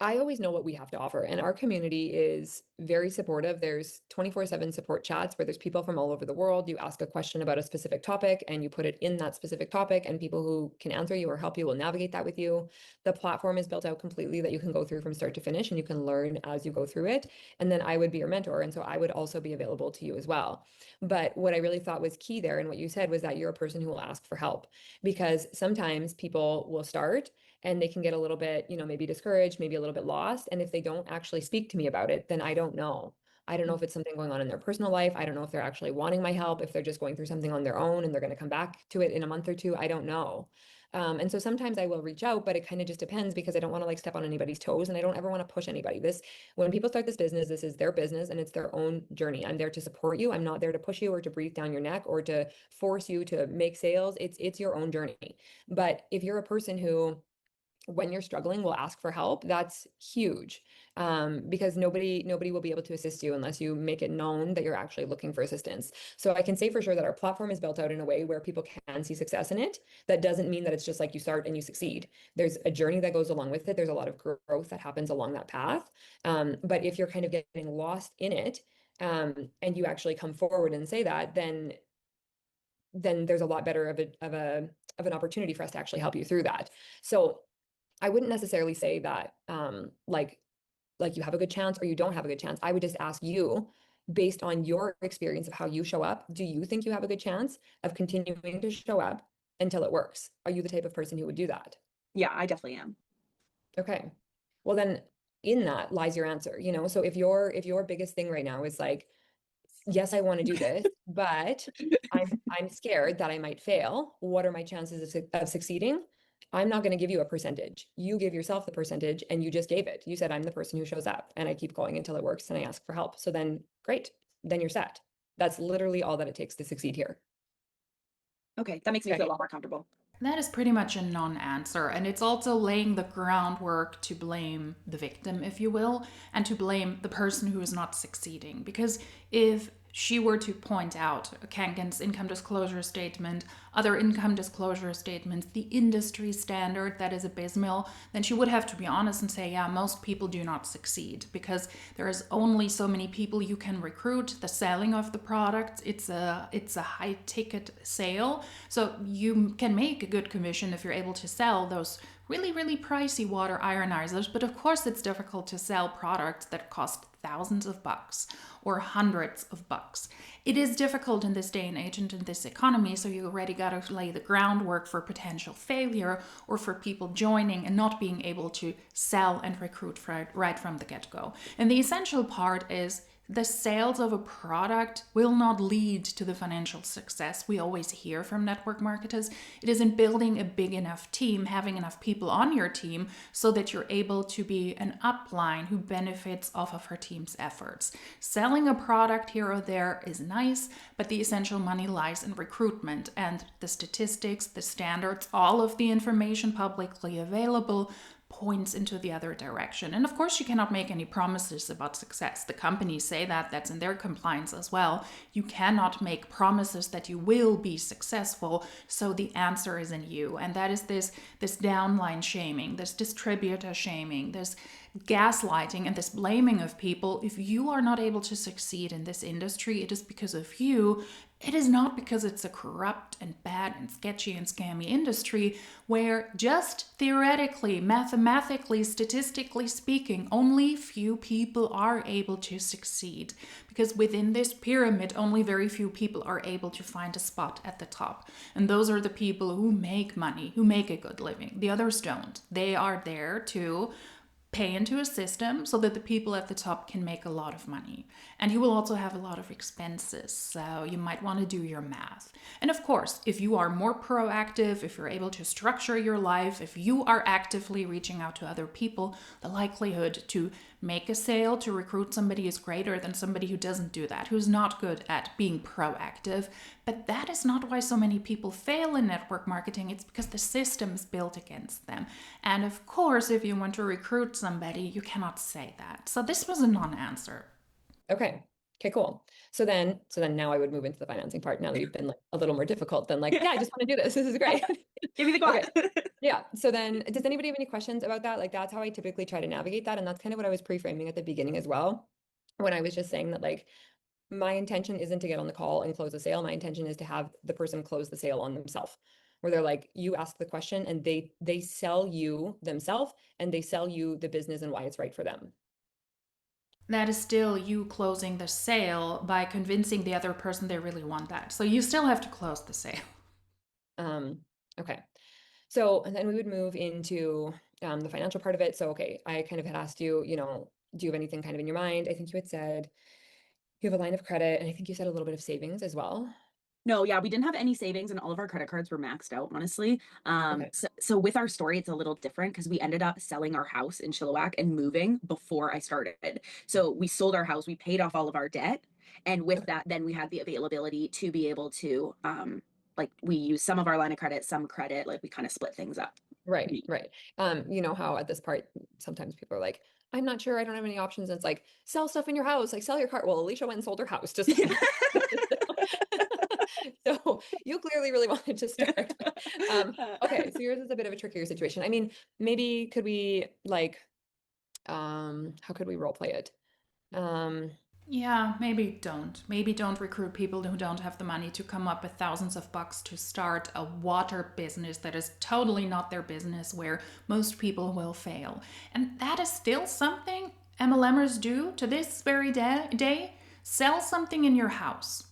[SPEAKER 3] I always know what we have to offer, and our community is very supportive. There's 24/7 support chats where there's people from all over the world. You ask a question about a specific topic and you put it in that specific topic, and people who can answer you or help you will navigate that with you. The platform is built out completely that you can go through from start to finish, and you can learn as you go through it. And then I would be your mentor, and so I would also be available to you as well. But what I really thought was key there, and what you said, was that you're a person who will ask for help, because sometimes people will start and they can get a little bit, maybe discouraged, maybe a little bit lost. And if they don't actually speak to me about it, then I don't know. I don't know if it's something going on in their personal life. I don't know if they're actually wanting my help, if they're just going through something on their own and they're going to come back to it in a month or two. I don't know. And so sometimes I will reach out, but it kind of just depends, because I don't want to step on anybody's toes, and I don't ever want to push anybody. When people start this business, this is their business and it's their own journey. I'm there to support you. I'm not there to push you or to breathe down your neck or to force you to make sales. It's your own journey. But if you're a person who, when you're struggling, will ask for help, that's huge. Because nobody will be able to assist you unless you make it known that you're actually looking for assistance. So I can say for sure that our platform is built out in a way where people can see success in it. That doesn't mean that it's just like you start and you succeed. There's a journey that goes along with it. There's a lot of growth that happens along that path. But if you're kind of getting lost in it, and you actually come forward and say that, then there's a lot better of an opportunity for us to actually help you through that. So I wouldn't necessarily say that like you have a good chance or you don't have a good chance. I would just ask you, based on your experience of how you show up, do you think you have a good chance of continuing to show up until it works? Are you the type of person who would do that?
[SPEAKER 2] Yeah, I definitely am.
[SPEAKER 3] Okay. Well, then in that lies your answer, So if your biggest thing right now is like, yes, I want to do this, but I'm scared that I might fail. What are my chances of succeeding? I'm not going to give you a percentage. You give yourself the percentage, and you just gave it. You said, I'm the person who shows up and I keep going until it works and I ask for help. So then great, then you're set. That's literally all that it takes to succeed here.
[SPEAKER 2] Okay, that makes me
[SPEAKER 3] Okay.
[SPEAKER 2] feel a lot more comfortable.
[SPEAKER 1] That is pretty much a non-answer, and it's also laying the groundwork to blame the victim, if you will, and to blame the person who is not succeeding. Because if she were to point out Kangen's income disclosure statement, other income disclosure statements, the industry standard that is abysmal, then she would have to be honest and say, yeah, most people do not succeed, because there is only so many people you can recruit. The selling of the product, it's a high ticket sale, so you can make a good commission if you're able to sell those really, really pricey water ionizers. But of course, it's difficult to sell products that cost thousands of bucks or hundreds of bucks. It is difficult in this day and age and in this economy, so you already got to lay the groundwork for potential failure or for people joining and not being able to sell and recruit right from the get-go. And the essential part is the sales of a product will not lead to the financial success we always hear from network marketers. It is in building a big enough team, having enough people on your team so that you're able to be an upline who benefits off of her team's efforts. Selling a product here or there is nice, but the essential money lies in recruitment, and the statistics, the standards, all of the information publicly available points into the other direction. And of course, you cannot make any promises about success. The companies say that, that's in their compliance as well. You cannot make promises that you will be successful, so the answer is in you. And that is this downline shaming, this distributor shaming, this gaslighting, and this blaming of people. If you are not able to succeed in this industry, it is because of you. It is not because it's a corrupt and bad and sketchy and scammy industry where just theoretically, mathematically, statistically speaking, only few people are able to succeed. Because within this pyramid, only very few people are able to find a spot at the top. And those are the people who make money, who make a good living. The others don't. They are there to pay into a system so that the people at the top can make a lot of money. And you will also have a lot of expenses, so you might want to do your math. And of course, if you are more proactive, if you're able to structure your life, if you are actively reaching out to other people, the likelihood to make a sale, to recruit somebody is greater than somebody who doesn't do that, who's not good at being proactive. But that is not why so many people fail in network marketing. It's because the system is built against them. And of course, if you want to recruit somebody, you cannot say that. So this was a non-answer.
[SPEAKER 3] Okay. Okay, cool. So then now I would move into the financing part now that you've been like a little more difficult than like, yeah, I just want to do this. This is great.
[SPEAKER 2] Give me the
[SPEAKER 3] Okay.
[SPEAKER 2] guac.
[SPEAKER 3] Yeah. So then does anybody have any questions about that? Like that's how I typically try to navigate that. And that's kind of what I was pre-framing at the beginning as well. When I was just saying that like my intention isn't to get on the call and close the sale. My intention is to have the person close the sale on themselves. Where they're like, you ask the question and they sell you themselves and they sell you the business and why it's right for them.
[SPEAKER 1] That is still you closing the sale by convincing the other person they really want that. So you still have to close the sale.
[SPEAKER 3] Okay. So, and then we would move into the financial part of it. So, okay, I kind of had asked you, you know, do you have anything kind of in your mind? I think you had said you have a line of credit, and I think you said a little bit of savings as well.
[SPEAKER 2] No, yeah, we didn't have any savings and all of our credit cards were maxed out, honestly.
[SPEAKER 3] Okay.
[SPEAKER 2] So with our story, it's a little different because we ended up selling our house in Chilliwack and moving before I started. So we sold our house, we paid off all of our debt. And with that, then we had the availability to be able to, like we use some of our line of credit, some credit, like we kind of split things up.
[SPEAKER 3] Right, right. You know how at this part, sometimes people are like, I'm not sure, I don't have any options. And it's like, sell stuff in your house, like sell your car. Well, Alicia went and sold her house. Just so you clearly really wanted to start. Okay, so yours is a bit of a trickier situation. I mean, maybe could we like, how could we role play it?
[SPEAKER 1] Yeah, maybe don't. Maybe don't recruit people who don't have the money to come up with thousands of bucks to start a water business that is totally not their business, where most people will fail. And that is still something MLMers do to this very day. Sell something in your house.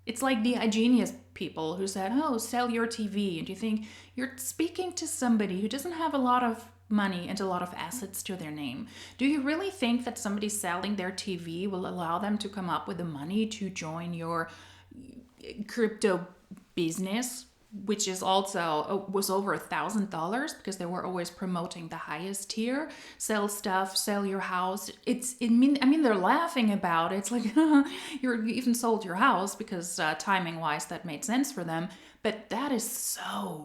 [SPEAKER 1] It's like the iGenius people who said, oh, sell your TV. And you think you're speaking to somebody who doesn't have a lot of money and a lot of assets to their name. Do you really think that somebody selling their TV will allow them to come up with the money to join your crypto business, which is also was over $1,000 because they were always promoting the highest tier? Sell stuff, sell your house. I mean they're laughing about it. It's like you even sold your house because timing wise that made sense for them. But that is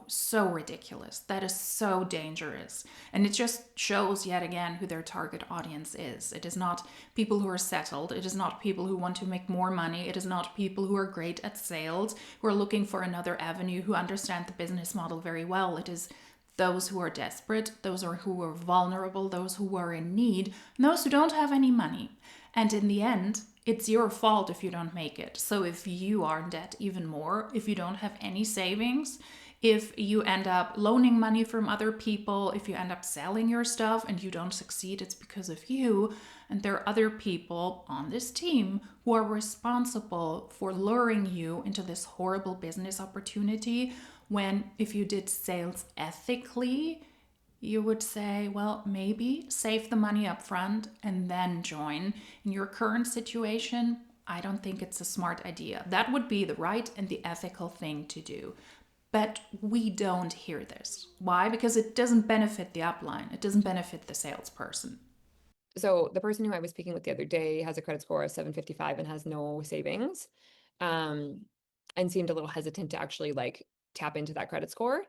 [SPEAKER 1] so ridiculous. That is so dangerous. And it just shows yet again who their target audience is. It is not people who are settled. It is not people who want to make more money. It is not people who are great at sales, who are looking for another avenue, who understand the business model very well. It is those who are desperate, those who are vulnerable, those who are in need, and those who don't have any money. And in the end, it's your fault if you don't make it. So if you are in debt even more, if you don't have any savings, if you end up loaning money from other people, if you end up selling your stuff and you don't succeed, it's because of you. And there are other people on this team who are responsible for luring you into this horrible business opportunity when if you did sales ethically, you would say, well, maybe save the money up front and then join. In your current situation, I don't think it's a smart idea. That would be the right and the ethical thing to do. But we don't hear this. Why? Because it doesn't benefit the upline. It doesn't benefit the salesperson.
[SPEAKER 3] So the person who I was speaking with the other day has a credit score of 755 and has no savings, and seemed a little hesitant to actually like tap into that credit score.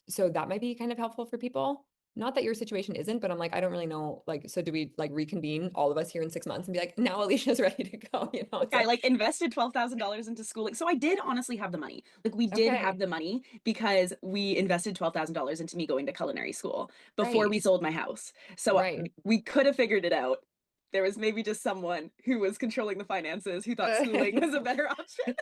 [SPEAKER 3] So that might be kind of helpful for people. Not that your situation isn't, but I'm like, I don't really know. Like, so do we like reconvene all of us here in 6 months and be like, now Alicia's ready to go? You know, it's
[SPEAKER 2] I like invested $12,000 into schooling. So I did honestly have the money. Like we did have
[SPEAKER 3] okay,
[SPEAKER 2] the money because we invested $12,000 into me going to culinary school before we
[SPEAKER 3] right,
[SPEAKER 2] sold my house. So
[SPEAKER 3] right.
[SPEAKER 2] we could have figured it out. There was maybe just someone who was controlling the finances who thought schooling was a better option.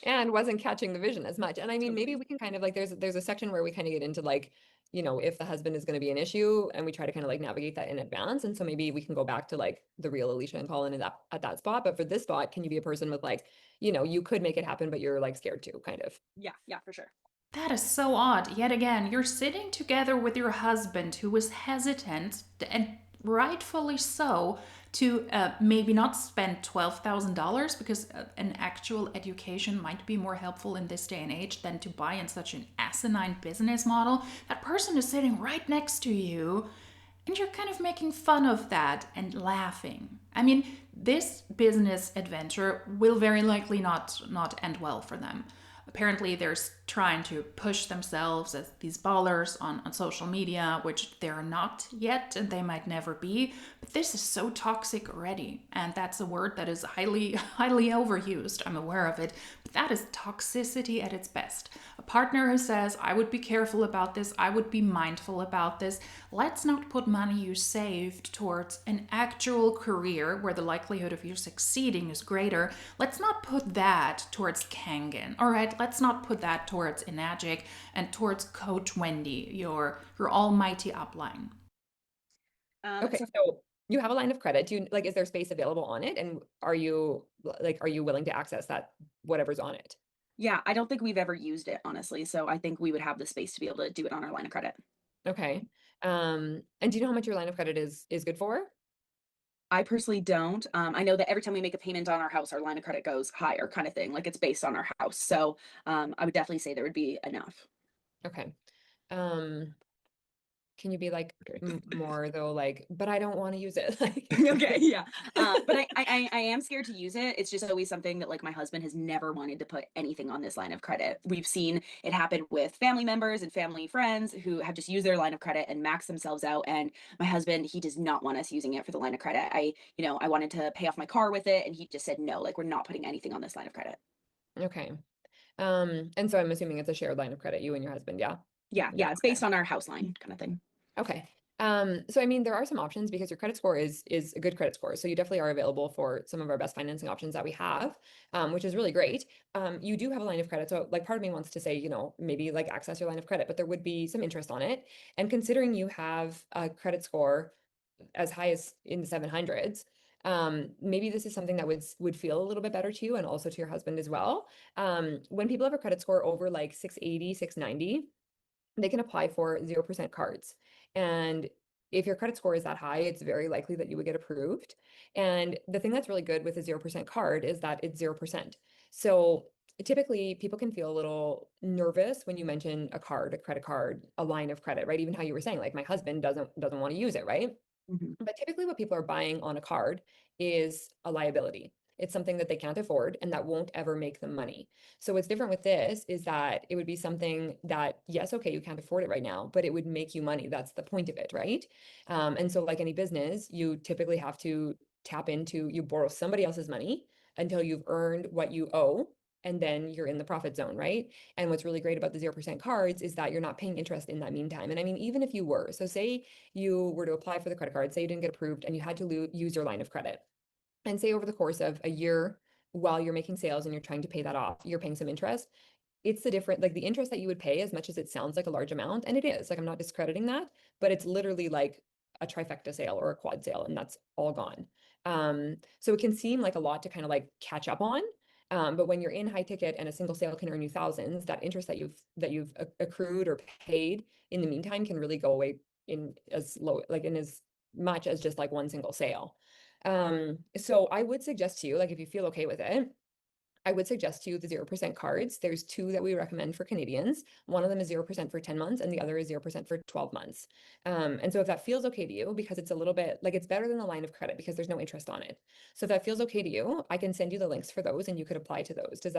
[SPEAKER 3] And wasn't catching the vision as much. And I mean, maybe
[SPEAKER 2] Totally.
[SPEAKER 3] we can kind of like there's a section where we kind of get into like, you know, if the husband is going to be an issue and we try to kind of like navigate that in advance. And so maybe we can go back to like the real Alicia and Colin at that spot. But for this spot, can you be a person with like, you know, you could make it happen, but you're like scared to kind of.
[SPEAKER 2] Yeah, for sure.
[SPEAKER 1] That is so odd. Yet again, you're sitting together with your husband who was hesitant, and rightfully so, to maybe not spend $12,000 because an actual education might be more helpful in this day and age than to buy in such an asinine business model. That person is sitting right next to you and you're kind of making fun of that and laughing. I mean, this business adventure will very likely not end well for them. apparently they're trying to push themselves as these ballers on social media, which they're not yet and they might never be. But this is so toxic already. And that's a word that is highly, highly overused. I'm aware of it. But that is toxicity at its best. A partner who says, I would be careful about this, I would be mindful about this. Let's not put money you saved towards an actual career where the likelihood of you succeeding is greater. Let's not put that towards Kangen. All right, let's not put that towards Enagic and towards Coach Wendy, your almighty upline.
[SPEAKER 3] Okay, so you have a line of credit. Do you like, is there space available on it? And are you willing to access that, whatever's on it?
[SPEAKER 2] Yeah, I don't think we've ever used it, honestly. So I think we would have the space to be able to do it on our line of credit.
[SPEAKER 3] Okay. And do you know how much your line of credit is good for?
[SPEAKER 2] I personally don't. I know that every time we make a payment on our house, our line of credit goes higher, kind of thing. Like it's based on our house. So I would definitely say there would be enough.
[SPEAKER 3] Okay. Can you be like more though, like, but I don't want to use it. Like,
[SPEAKER 2] Okay, yeah. But I am scared to use it. It's just always something that like my husband has never wanted to put anything on this line of credit. We've seen it happen with family members and family friends who have just used their line of credit and max themselves out. And my husband, he does not want us using it for the line of credit. I wanted to pay off my car with it, and he just said no, like we're not putting anything on this line of credit.
[SPEAKER 3] okay. And so I'm assuming it's a shared line of credit, you and your husband, yeah?
[SPEAKER 2] Yeah, it's based on our house line kind of thing.
[SPEAKER 3] Okay. So I mean, there are some options because your credit score is a good credit score. So you definitely are available for some of our best financing options that we have, which is really great. You do have a line of credit. So like part of me wants to say, maybe like access your line of credit, but there would be some interest on it. And considering you have a credit score as high as in the 700s, maybe this is something that would feel a little bit better to you and also to your husband as well. When people have a credit score over like 680, 690, they can apply for 0% cards. And if your credit score is that high, it's very likely that you would get approved. And the thing that's really good with a 0% card is that it's 0%. So typically people can feel a little nervous when you mention a card, a credit card, a line of credit, right? Even how you were saying, like my husband doesn't want to use it, right?
[SPEAKER 2] Mhm.
[SPEAKER 3] But typically what people are buying on a card is a liability. It's something that they can't afford and that won't ever make them money. So what's different with this is that it would be something that, yes, okay, you can't afford it right now, but it would make you money. That's the point of it, right? And so like any business, you typically have to you borrow somebody else's money until you've earned what you owe, and then you're in the profit zone, right? And what's really great about the 0% cards is that you're not paying interest in that meantime. And I mean, even if you were, so say you were to apply for the credit card, say you didn't get approved and you had to use your line of credit. And say over the course of a year, while you're making sales and you're trying to pay that off, you're paying some interest. It's the different, like the interest that you would pay, as much as it sounds like a large amount, and it is, like I'm not discrediting that, but it's literally like a trifecta sale or a quad sale, and that's all gone. So it can seem like a lot to kind of like catch up on. But when you're in high ticket and a single sale can earn you thousands, that interest that you've accrued or paid in the meantime can really go away in as low, like in as much as just like one single sale. So I would suggest to you, like if you feel okay with it, I would suggest to you the 0% cards. There's two that we recommend for Canadians. One of them is 0% for 10 months and the other is 0% for 12 months. And so if that feels okay to you, because it's a little bit like it's better than the line of credit because there's no interest on it. So if that feels okay to you, I can send you the links for those and you could apply to those. Does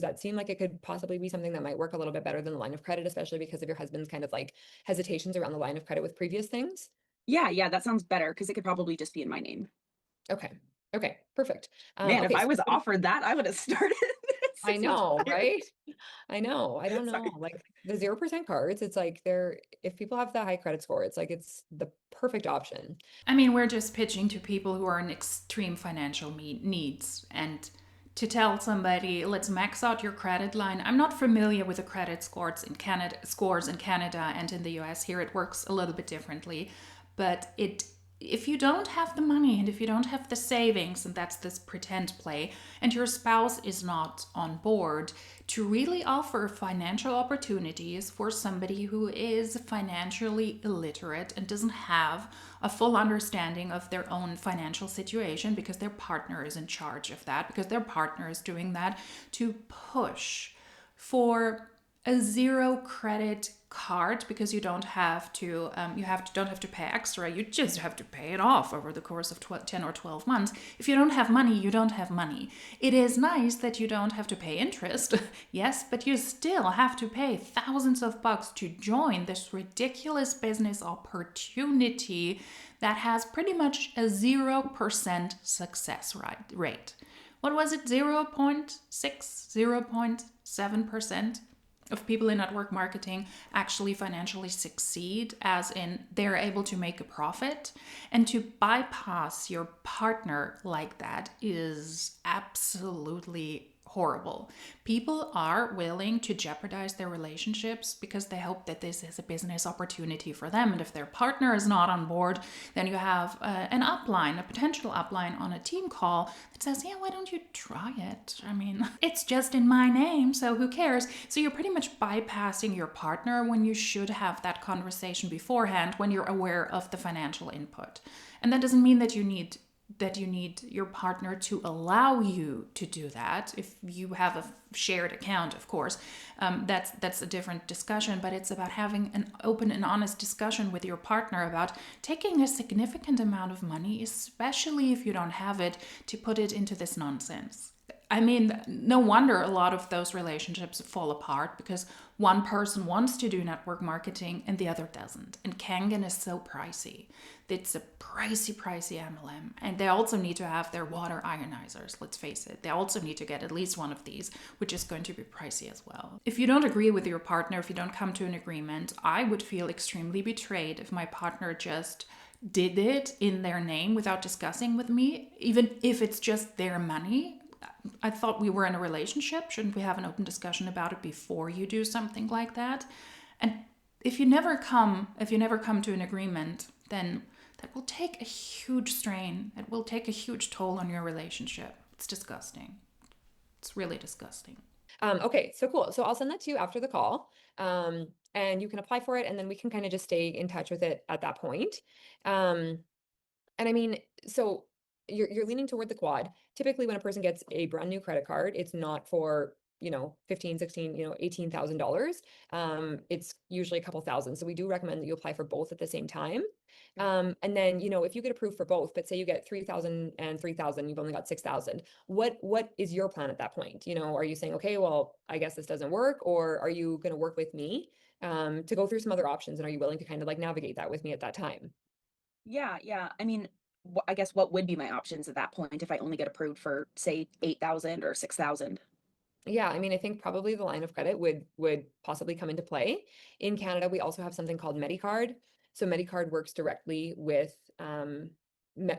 [SPEAKER 3] that seem like it could possibly be something that might work a little bit better than the line of credit, especially because of your husband's kind of like hesitations around the line of credit with previous things?
[SPEAKER 2] Yeah, that sounds better because it could probably just be in my name.
[SPEAKER 3] Okay. Okay, perfect.
[SPEAKER 2] Man, if
[SPEAKER 3] Okay,
[SPEAKER 2] I
[SPEAKER 3] so
[SPEAKER 2] was offered that, I would have started
[SPEAKER 3] I
[SPEAKER 2] 6 months
[SPEAKER 3] know,
[SPEAKER 2] prior.
[SPEAKER 3] right? I know. I don't
[SPEAKER 2] Sorry.
[SPEAKER 3] know. Like the 0% cards, it's like if people have that high credit score, it's like it's the perfect option.
[SPEAKER 1] I mean, we're just pitching to people who are in extreme financial needs. And to tell somebody, let's max out your credit line. I'm not familiar with the credit scores in Canada and in the US. Here it works a little bit differently. But if you don't have the money and if you don't have the savings, and that's this pretend play, and your spouse is not on board, to really offer financial opportunities for somebody who is financially illiterate and doesn't have a full understanding of their own financial situation because their partner is in charge of that, because their partner is doing that, to push for a zero credit card because you don't have to don't have to pay extra. You just have to pay it off over the course of 10 or 12 months. If you don't have money, you don't have money. It is nice that you don't have to pay interest, yes, but you still have to pay thousands of bucks to join this ridiculous business opportunity that has pretty much a 0% success rate. What was it? 0.6, 0.7% of people in network marketing actually financially succeed, as in they're able to make a profit. And to bypass your partner like that is absolutely horrible. People are willing to jeopardize their relationships because they hope that this is a business opportunity for them. And if their partner is not on board, then you have an upline, a potential upline on a team call that says, yeah, why don't you try it? I mean, it's just in my name, so who cares? So you're pretty much bypassing your partner when you should have that conversation beforehand when you're aware of the financial input. And that doesn't mean that you need your partner to allow you to do that. If you have a shared account, of course, that's a different discussion, but it's about having an open and honest discussion with your partner about taking a significant amount of money, especially if you don't have it, to put it into this nonsense. I mean, no wonder a lot of those relationships fall apart because one person wants to do network marketing and the other doesn't. And Kangen is so pricey. It's a pricey MLM. And they also need to have their water ionizers, let's face it. They also need to get at least one of these, which is going to be pricey as well. If you don't agree with your partner, if you don't come to an agreement, I would feel extremely betrayed if my partner just did it in their name without discussing with me, even if it's just their money. I thought we were in a relationship. Shouldn't we have an open discussion about it before you do something like that? And if you never come to an agreement, then that will take a huge strain. It will take a huge toll on your relationship. It's disgusting. It's really disgusting.
[SPEAKER 3] Okay, so cool. So I'll send that to you after the call. And you can apply for it, and then we can kind of just stay in touch with it at that point. And I mean, so you're leaning toward the quad. Typically, when a person gets a brand new credit card, it's not for, 15, 16, $18,000. It's usually a couple thousand. So we do recommend that you apply for both at the same time. And then, if you get approved for both, but say you get 3,000 and 3,000, you've only got 6,000. What is your plan at that point? Are you saying, okay, well, I guess this doesn't work, or are you going to work with me to go through some other options? And are you willing to kind of like navigate that with me at that time?
[SPEAKER 2] Yeah. I mean, I guess what would be my options at that point if I only get approved for, say, 8,000 or 6,000?
[SPEAKER 3] Yeah, I mean, I think probably the line of credit would possibly come into play. In Canada, we also have something called Medicard. So Medicard works directly with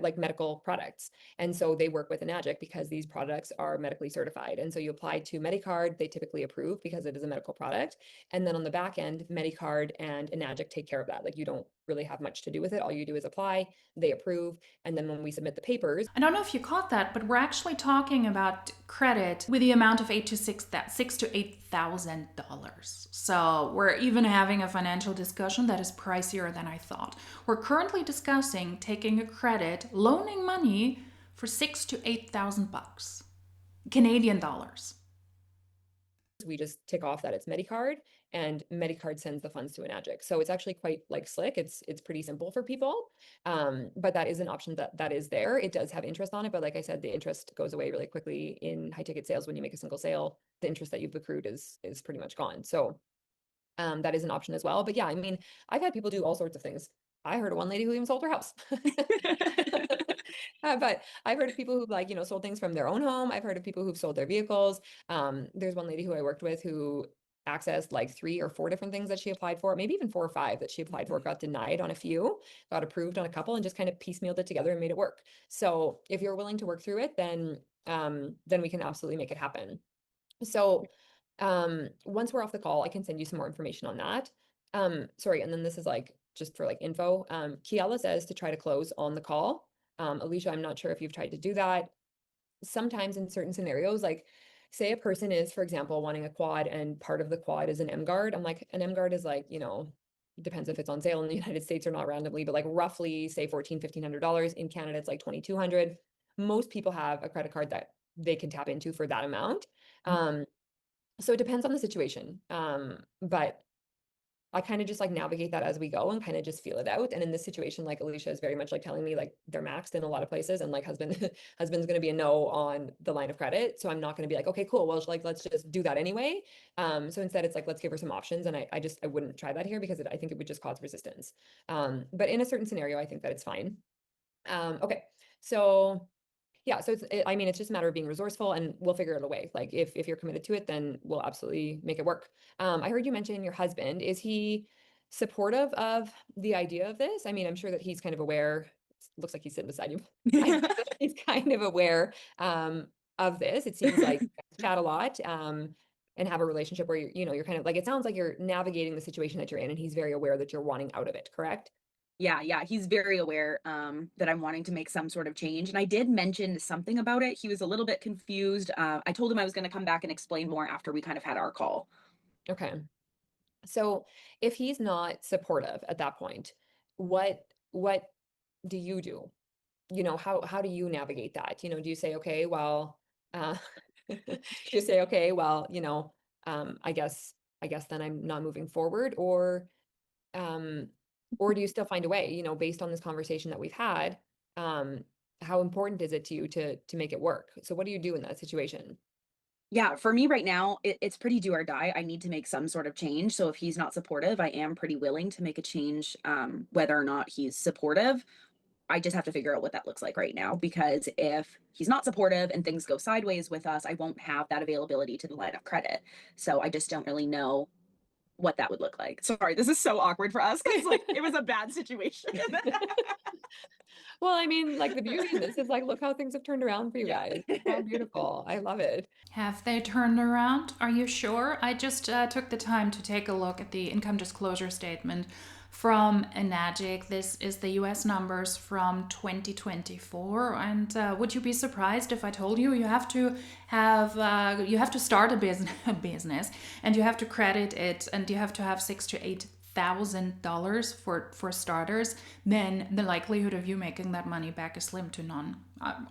[SPEAKER 3] like medical products. And so they work with Enagic because these products are medically certified. And so you apply to Medicard, they typically approve because it is a medical product. And then on the back end, Medicard and Enagic take care of that. Like you don't really have much to do with it. All you do is apply, they approve, and then when we submit the papers.
[SPEAKER 1] I don't know if you caught that, but we're actually talking about credit with the amount of $6,000 to $8,000. So we're even having a financial discussion that is pricier than I thought. We're currently discussing taking a credit, loaning money for $6,000 to $8,000 Canadian dollars.
[SPEAKER 3] We just tick off that it's Medicard, and Medicard sends the funds to Enagic. So it's actually quite like slick. It's pretty simple for people. But that is an option that is there. It does have interest on it, but like I said, the interest goes away really quickly in high ticket sales. When you make a single sale, the interest that you've accrued is pretty much gone. So that is an option as well. But yeah, I mean, I've had people do all sorts of things. I heard of one lady who even sold her house. But I've heard of people who like, sold things from their own home. I've heard of people who've sold their vehicles. There's one lady who I worked with who accessed like 3 or 4 different things that she applied for, maybe even 4 or 5 that she applied for, got denied on a few, got approved on a couple, and just kind of piecemealed it together and made it work. So if you're willing to work through it, then we can absolutely make it happen. So once we're off the call, I can send you some more information on that. Sorry, and then this is like just for like info. Kiela says to try to close on the call. Alicia, I'm not sure if you've tried to do that. Sometimes in certain scenarios, like say a person is, for example, wanting a quad and part of the quad is an M guard. I'm like, an M guard is like, depends if it's on sale in the United States or not randomly, but like roughly say $1,400, $1,500. In Canada, it's like $2,200. Most people have a credit card that they can tap into for that amount. So it depends on the situation. But I kind of just like navigate that as we go and kind of just feel it out. And in this situation, like Alicia is very much like telling me like they're maxed in a lot of places, and like husband's going to be a no on the line of credit. So I'm not going to be like, okay, cool. Well, like, let's just do that anyway. So instead it's like, let's give her some options. And I wouldn't try that here because I think it would just cause resistance. But in a certain scenario, I think that it's fine. Okay. So yeah, so I mean, it's just a matter of being resourceful, and we'll figure out a way. Like if you're committed to it, then we'll absolutely make it work. I heard you mention your husband. Is he supportive of the idea of this? I mean, I'm sure that he's kind of aware. Looks like he's sitting beside you. I'm sure that he's kind of aware of this. It seems like you guys chat a lot and have a relationship where you're kind of like, it sounds like you're navigating the situation that you're in, and he's very aware that you're wanting out of it, correct?
[SPEAKER 2] Yeah, he's very aware that I'm wanting to make some sort of change. And I did mention something about it. He was a little bit confused. I told him I was going to come back and explain more after we kind of had our call.
[SPEAKER 3] Okay. So if he's not supportive at that point, what do you do? How do you navigate that? Do you say, okay, well, do you say, okay, well, I guess then I'm not moving forward, um, or do you still find a way, based on this conversation that we've had, um, how important is it to you to make it work? So what do you do in that situation?
[SPEAKER 2] Yeah, for me right now, it's pretty do or die. I need to make some sort of change. So if he's not supportive, I am pretty willing to make a change, whether or not he's supportive. I just have to figure out what that looks like right now, because if he's not supportive and things go sideways with us, I won't have that availability to the line of credit. So I just don't really know what that would look like. Sorry, this is so awkward for us because like it was a bad situation.
[SPEAKER 3] Well, I mean, like the beauty in this is like, look how things have turned around for you
[SPEAKER 2] Yeah.
[SPEAKER 3] guys. How beautiful. I love it.
[SPEAKER 1] Have they turned around? Are you sure? I just took the time to take a look at the income disclosure statement from Enagic. This is the US numbers from 2024. And would you be surprised if I told you you have to start a business, and you have to credit it, and you have to have $6,000 to $8,000 for starters? Then the likelihood of you making that money back is slim to none.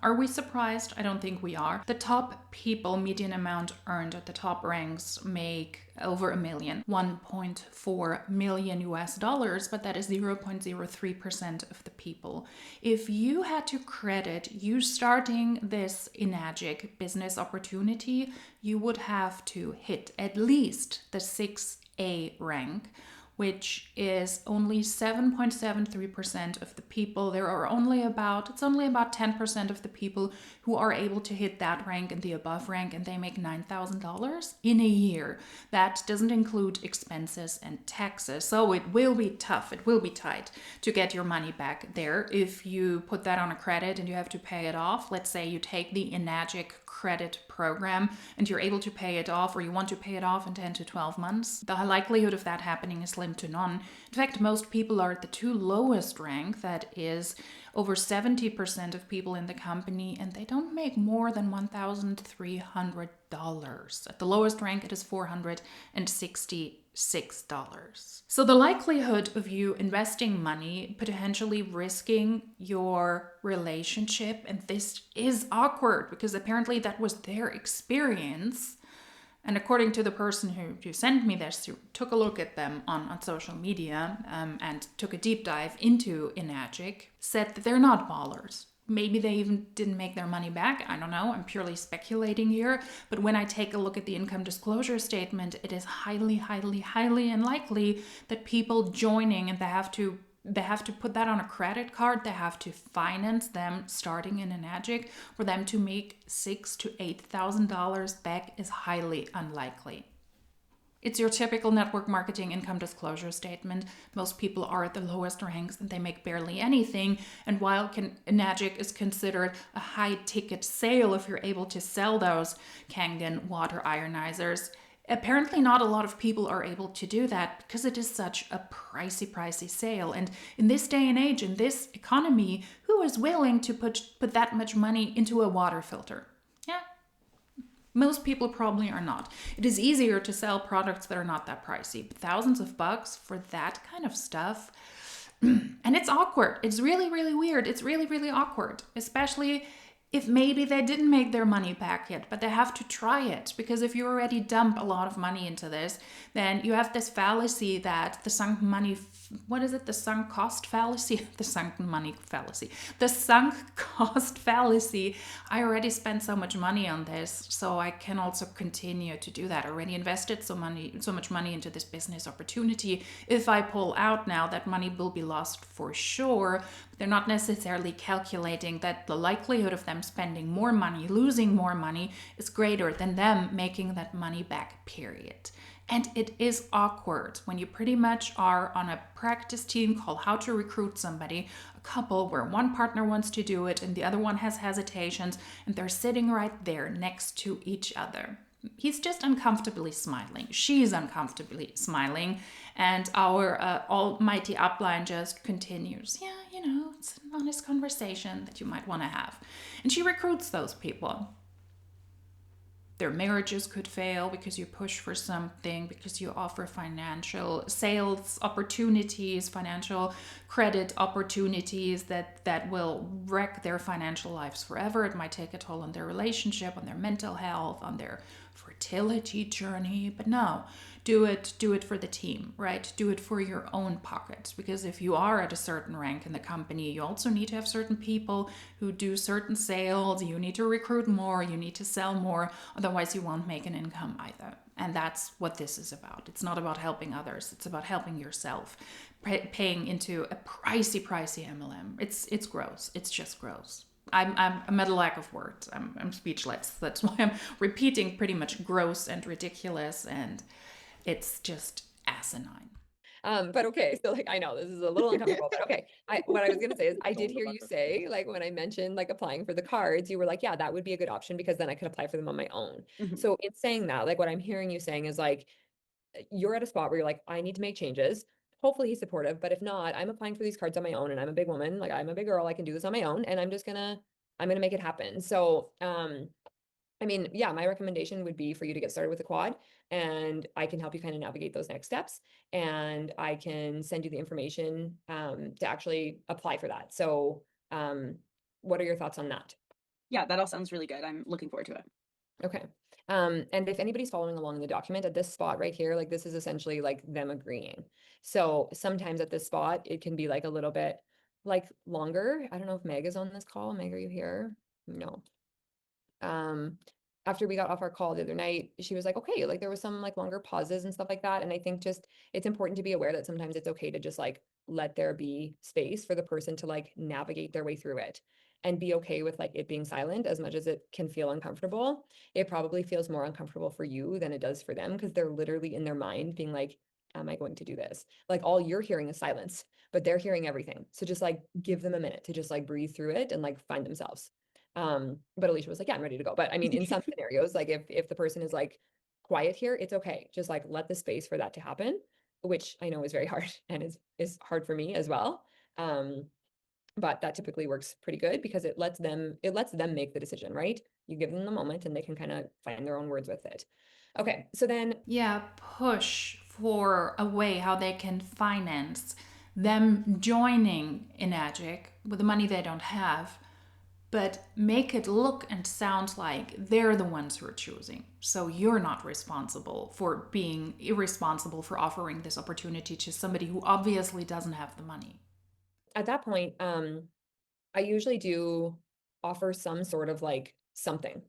[SPEAKER 1] Are we surprised? I don't think we are. The top people, median amount earned at the top ranks, make over a million, 1.4 million US dollars, but that is 0.03% of the people. If you had to credit you starting this Enagic business opportunity, you would have to hit at least the 6A rank, which is only 7.73% of the people. It's only about 10% of the people who are able to hit that rank and the above rank, and they make $9,000 in a year. That doesn't include expenses and taxes. So it will be tough, it will be tight to get your money back there if you put that on a credit and you have to pay it off. Let's say you take the Enagic credit program and you're able to pay it off, or you want to pay it off in 10 to 12 months. The likelihood of that happening is slim to none. In fact, most people are at the two lowest rank, that is over 70% of people in the company, and they don't make more than $1,300. At the lowest rank, it is $466. So the likelihood of you investing money, potentially risking your relationship, and this is awkward because apparently that was their experience. And according to the person who sent me this, who took a look at them on social media and took a deep dive into Enagic, said that they're not ballers. Maybe they even didn't make their money back. I don't know. I'm purely speculating here. But when I take a look at the income disclosure statement, it is highly, highly, highly unlikely that people joining, and they have to put that on a credit card. They have to finance them starting in Enagic. For them to make $6,000 to $8,000 back is highly unlikely. It's your typical network marketing income disclosure statement. Most people are at the lowest ranks and they make barely anything. And while Enagic is considered a high ticket sale if you're able to sell those Kangen Water ionizers, apparently not a lot of people are able to do that because it is such a pricey sale. And in this day and age, in this economy, who is willing to put that much money into a water filter? Yeah, most people probably are not. It is easier to sell products that are not that pricey, but thousands of bucks for that kind of stuff. And it's awkward. It's really, really weird. It's really, really awkward, especially if maybe they didn't make their money back yet, but they have to try it. Because if you already dump a lot of money into this, then you have this fallacy that the sunk money, what is it? The sunk cost fallacy? The sunken money fallacy. The sunk cost fallacy. I already spent so much money on this, so I can also continue to do that. I already invested so much money into this business opportunity. If I pull out now, that money will be lost for sure. They're not necessarily calculating that the likelihood of them spending more money, losing more money, is greater than them making that money back, period. And it is awkward when you pretty much are on a practice team called How to Recruit Somebody, a couple where one partner wants to do it and the other one has hesitations, and they're sitting right there next to each other. He's just uncomfortably smiling. She's uncomfortably smiling. And our almighty upline just continues. Yeah, it's an honest conversation that you might want to have. And she recruits those people. Their marriages could fail because you push for something, because you offer financial sales opportunities, financial credit opportunities that will wreck their financial lives forever. It might take a toll on their relationship, on their mental health, on their fertility journey. But no, do it for the team, right? Do it for your own pockets. Because if you are at a certain rank in the company, you also need to have certain people who do certain sales. You need to recruit more, you need to sell more, otherwise you won't make an income either. And that's what this is about. It's not about helping others, it's about helping yourself. Paying into a pricey MLM. It's gross. It's just gross. I'm at a lack of words. I'm speechless. That's why I'm repeating pretty much gross and ridiculous, and it's just asinine.
[SPEAKER 3] But okay, so like I know this is a little uncomfortable, but okay. What I was gonna say is I did hear you say, like when I mentioned like applying for the cards, you were like, yeah, that would be a good option because then I could apply for them on my own.
[SPEAKER 2] Mhm.
[SPEAKER 3] So in saying that, like what I'm hearing you saying is like you're at a spot where you're like, I need to make changes. Hopefully he's supportive, but if not, I'm applying for these cards on my own and I'm a big woman, like I'm a big girl, I can do this on my own and I'm gonna make it happen. So I mean, yeah, my recommendation would be for you to get started with the quad and I can help you kind of navigate those next steps and I can send you the information to actually apply for that. So what are your thoughts on that?
[SPEAKER 2] Yeah, that all sounds really good. I'm looking forward to it.
[SPEAKER 3] Okay. And if anybody's following along in the document at this spot right here, like this is essentially like them agreeing. So sometimes at this spot, it can be like a little bit like longer. I don't know if Meg is on this call. Meg, are you here? No. After we got off our call the other night, she was like, okay, like there was some like longer pauses and stuff like that. And I think just it's important to be aware that sometimes it's okay to just like let there be space for the person to like navigate their way through it and be okay with like it being silent as much as it can feel uncomfortable. It probably feels more uncomfortable for you than it does for them because they're literally in their mind being like, am I going to do this? Like all you're hearing is silence, but they're hearing everything. So just like give them a minute to just like breathe through it and like find themselves. But Alicia was like, yeah, I'm ready to go. But I mean, in some scenarios, like if the person is like quiet here, it's okay. Just like let the space for that to happen, which I know is very hard and is hard for me as well. But that typically works pretty good because it lets them make the decision, right? You give them the moment and they can kind of find their own words with it. Okay, so then
[SPEAKER 1] Yeah, push for a way how they can finance them joining Enagic with the money they don't have, but make it look and sound like they're the ones who are choosing. So you're not responsible for being irresponsible for offering this opportunity to somebody who obviously doesn't have the money.
[SPEAKER 3] at that point, I usually do offer some sort of like something.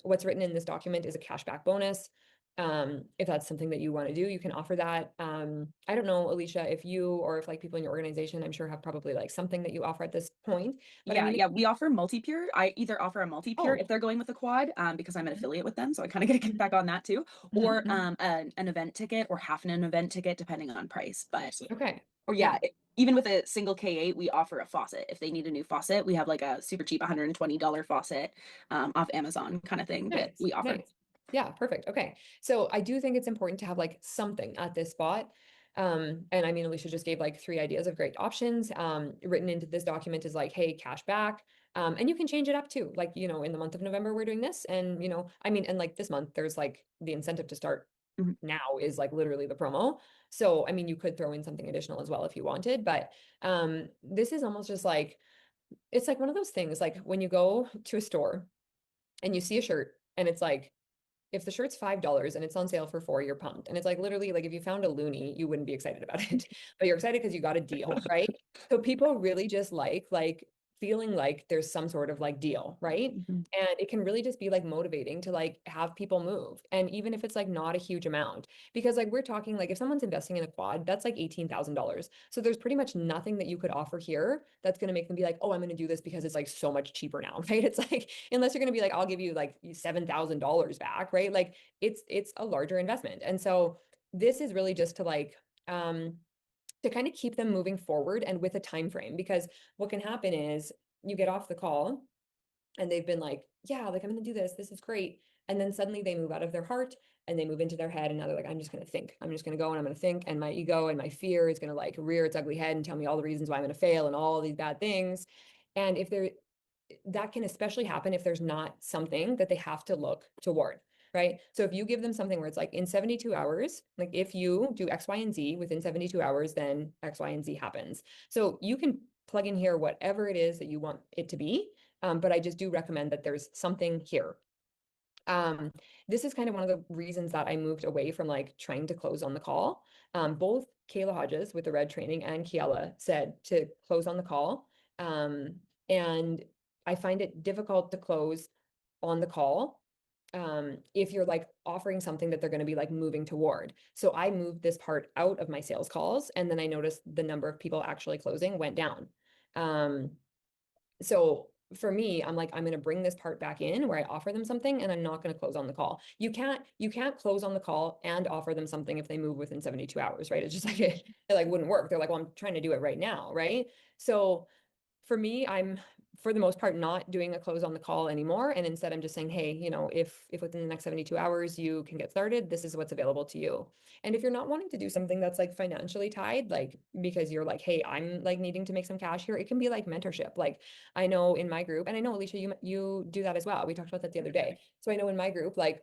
[SPEAKER 3] What's written in this document is a cashback bonus. If that's something that you want to do, you can offer that. I don't know, Alicia, if you or if like people in your organization, I'm sure have probably like something that you offer at this point. But I mean,
[SPEAKER 2] Yeah, we offer multi-peer. I either offer a multi-peer
[SPEAKER 3] oh,
[SPEAKER 2] if they're going with the quad, because I'm an affiliate with them, so I kind of get a kickback on that too, or an event ticket or half an event ticket depending on price. But
[SPEAKER 3] okay.
[SPEAKER 2] or yeah, even with a single K8, we offer a faucet. If they need a new faucet, we have like a super cheap $120 faucet off Amazon kind of thing that we offer.
[SPEAKER 3] Nice. Yeah, perfect. Okay. So I do think it's important to have like something at this spot. And I mean, Alicia just gave like 3 ideas of great options. Written into this document is like, hey, cash back. And you can change it up too. Like, in the month of November, we're doing this. And, I mean, and like this month, there's like the incentive to start now is like literally the promo. So, I mean, you could throw in something additional as well if you wanted, but this is almost just like, it's like one of those things, like when you go to a store and you see a shirt and it's like, if the shirt's $5 and it's on sale for 4, you're pumped. And it's like literally like if you found a loony, you wouldn't be excited about it, but you're excited because you got a deal, right? So people really just like feeling like there's some sort of like deal, right?
[SPEAKER 2] Mhm.
[SPEAKER 3] And it can really just be like motivating to like have people move. And even if it's like not a huge amount, because like we're talking like if someone's investing in a quad, that's like $18,000. So there's pretty much nothing that you could offer here that's going to make them be like, oh, I'm going to do this because it's like so much cheaper now, right? It's like, unless you're going to be like, I'll give you like $7,000 back, right? Like it's a larger investment. And so this is really just to kind of keep them moving forward and with a time frame, because what can happen is you get off the call and they've been like, yeah, like I'm going to do this. This is great. And then suddenly they move out of their heart and they move into their head. And now they're like, I'm just going to think. I'm just going to go and I'm going to think. And my ego and my fear is going to like rear its ugly head and tell me all the reasons why I'm going to fail and all these bad things. And if they're, that can especially happen if there's not something that they have to look toward, right? So if you give them something where it's like in 72 hours, like if you do X, Y, and Z within 72 hours, then X, Y, and Z happens. So you can plug in here whatever it is that you want it to be. But I just do recommend that there's something here. This is kind of one of the reasons that I moved away from like trying to close on the call. Both Kayla Hodges with the red training and Kiela said to close on the call. And I find it difficult to close on the call if you're like offering something that they're going to be like moving toward. So I moved this part out of my sales calls, and then I noticed the number of people actually closing went down. So for me, I'm like, I'm going to bring this part back in where I offer them something and I'm not going to close on the call. You can't close on the call and offer them something if they move within 72 hours, right? It's just like, it like wouldn't work. They're like, well, I'm trying to do it right now. Right. So for me, I'm for the most part not doing a close on the call anymore. And instead I'm just saying, hey, if within the next 72 hours you can get started, this is what's available to you. And if you're not wanting to do something that's like financially tied, like because you're like, hey, I'm like needing to make some cash here, it can be like mentorship. Like I know in my group, and I know Alicia, you do that as well. We talked about that the other day. So I know in my group, like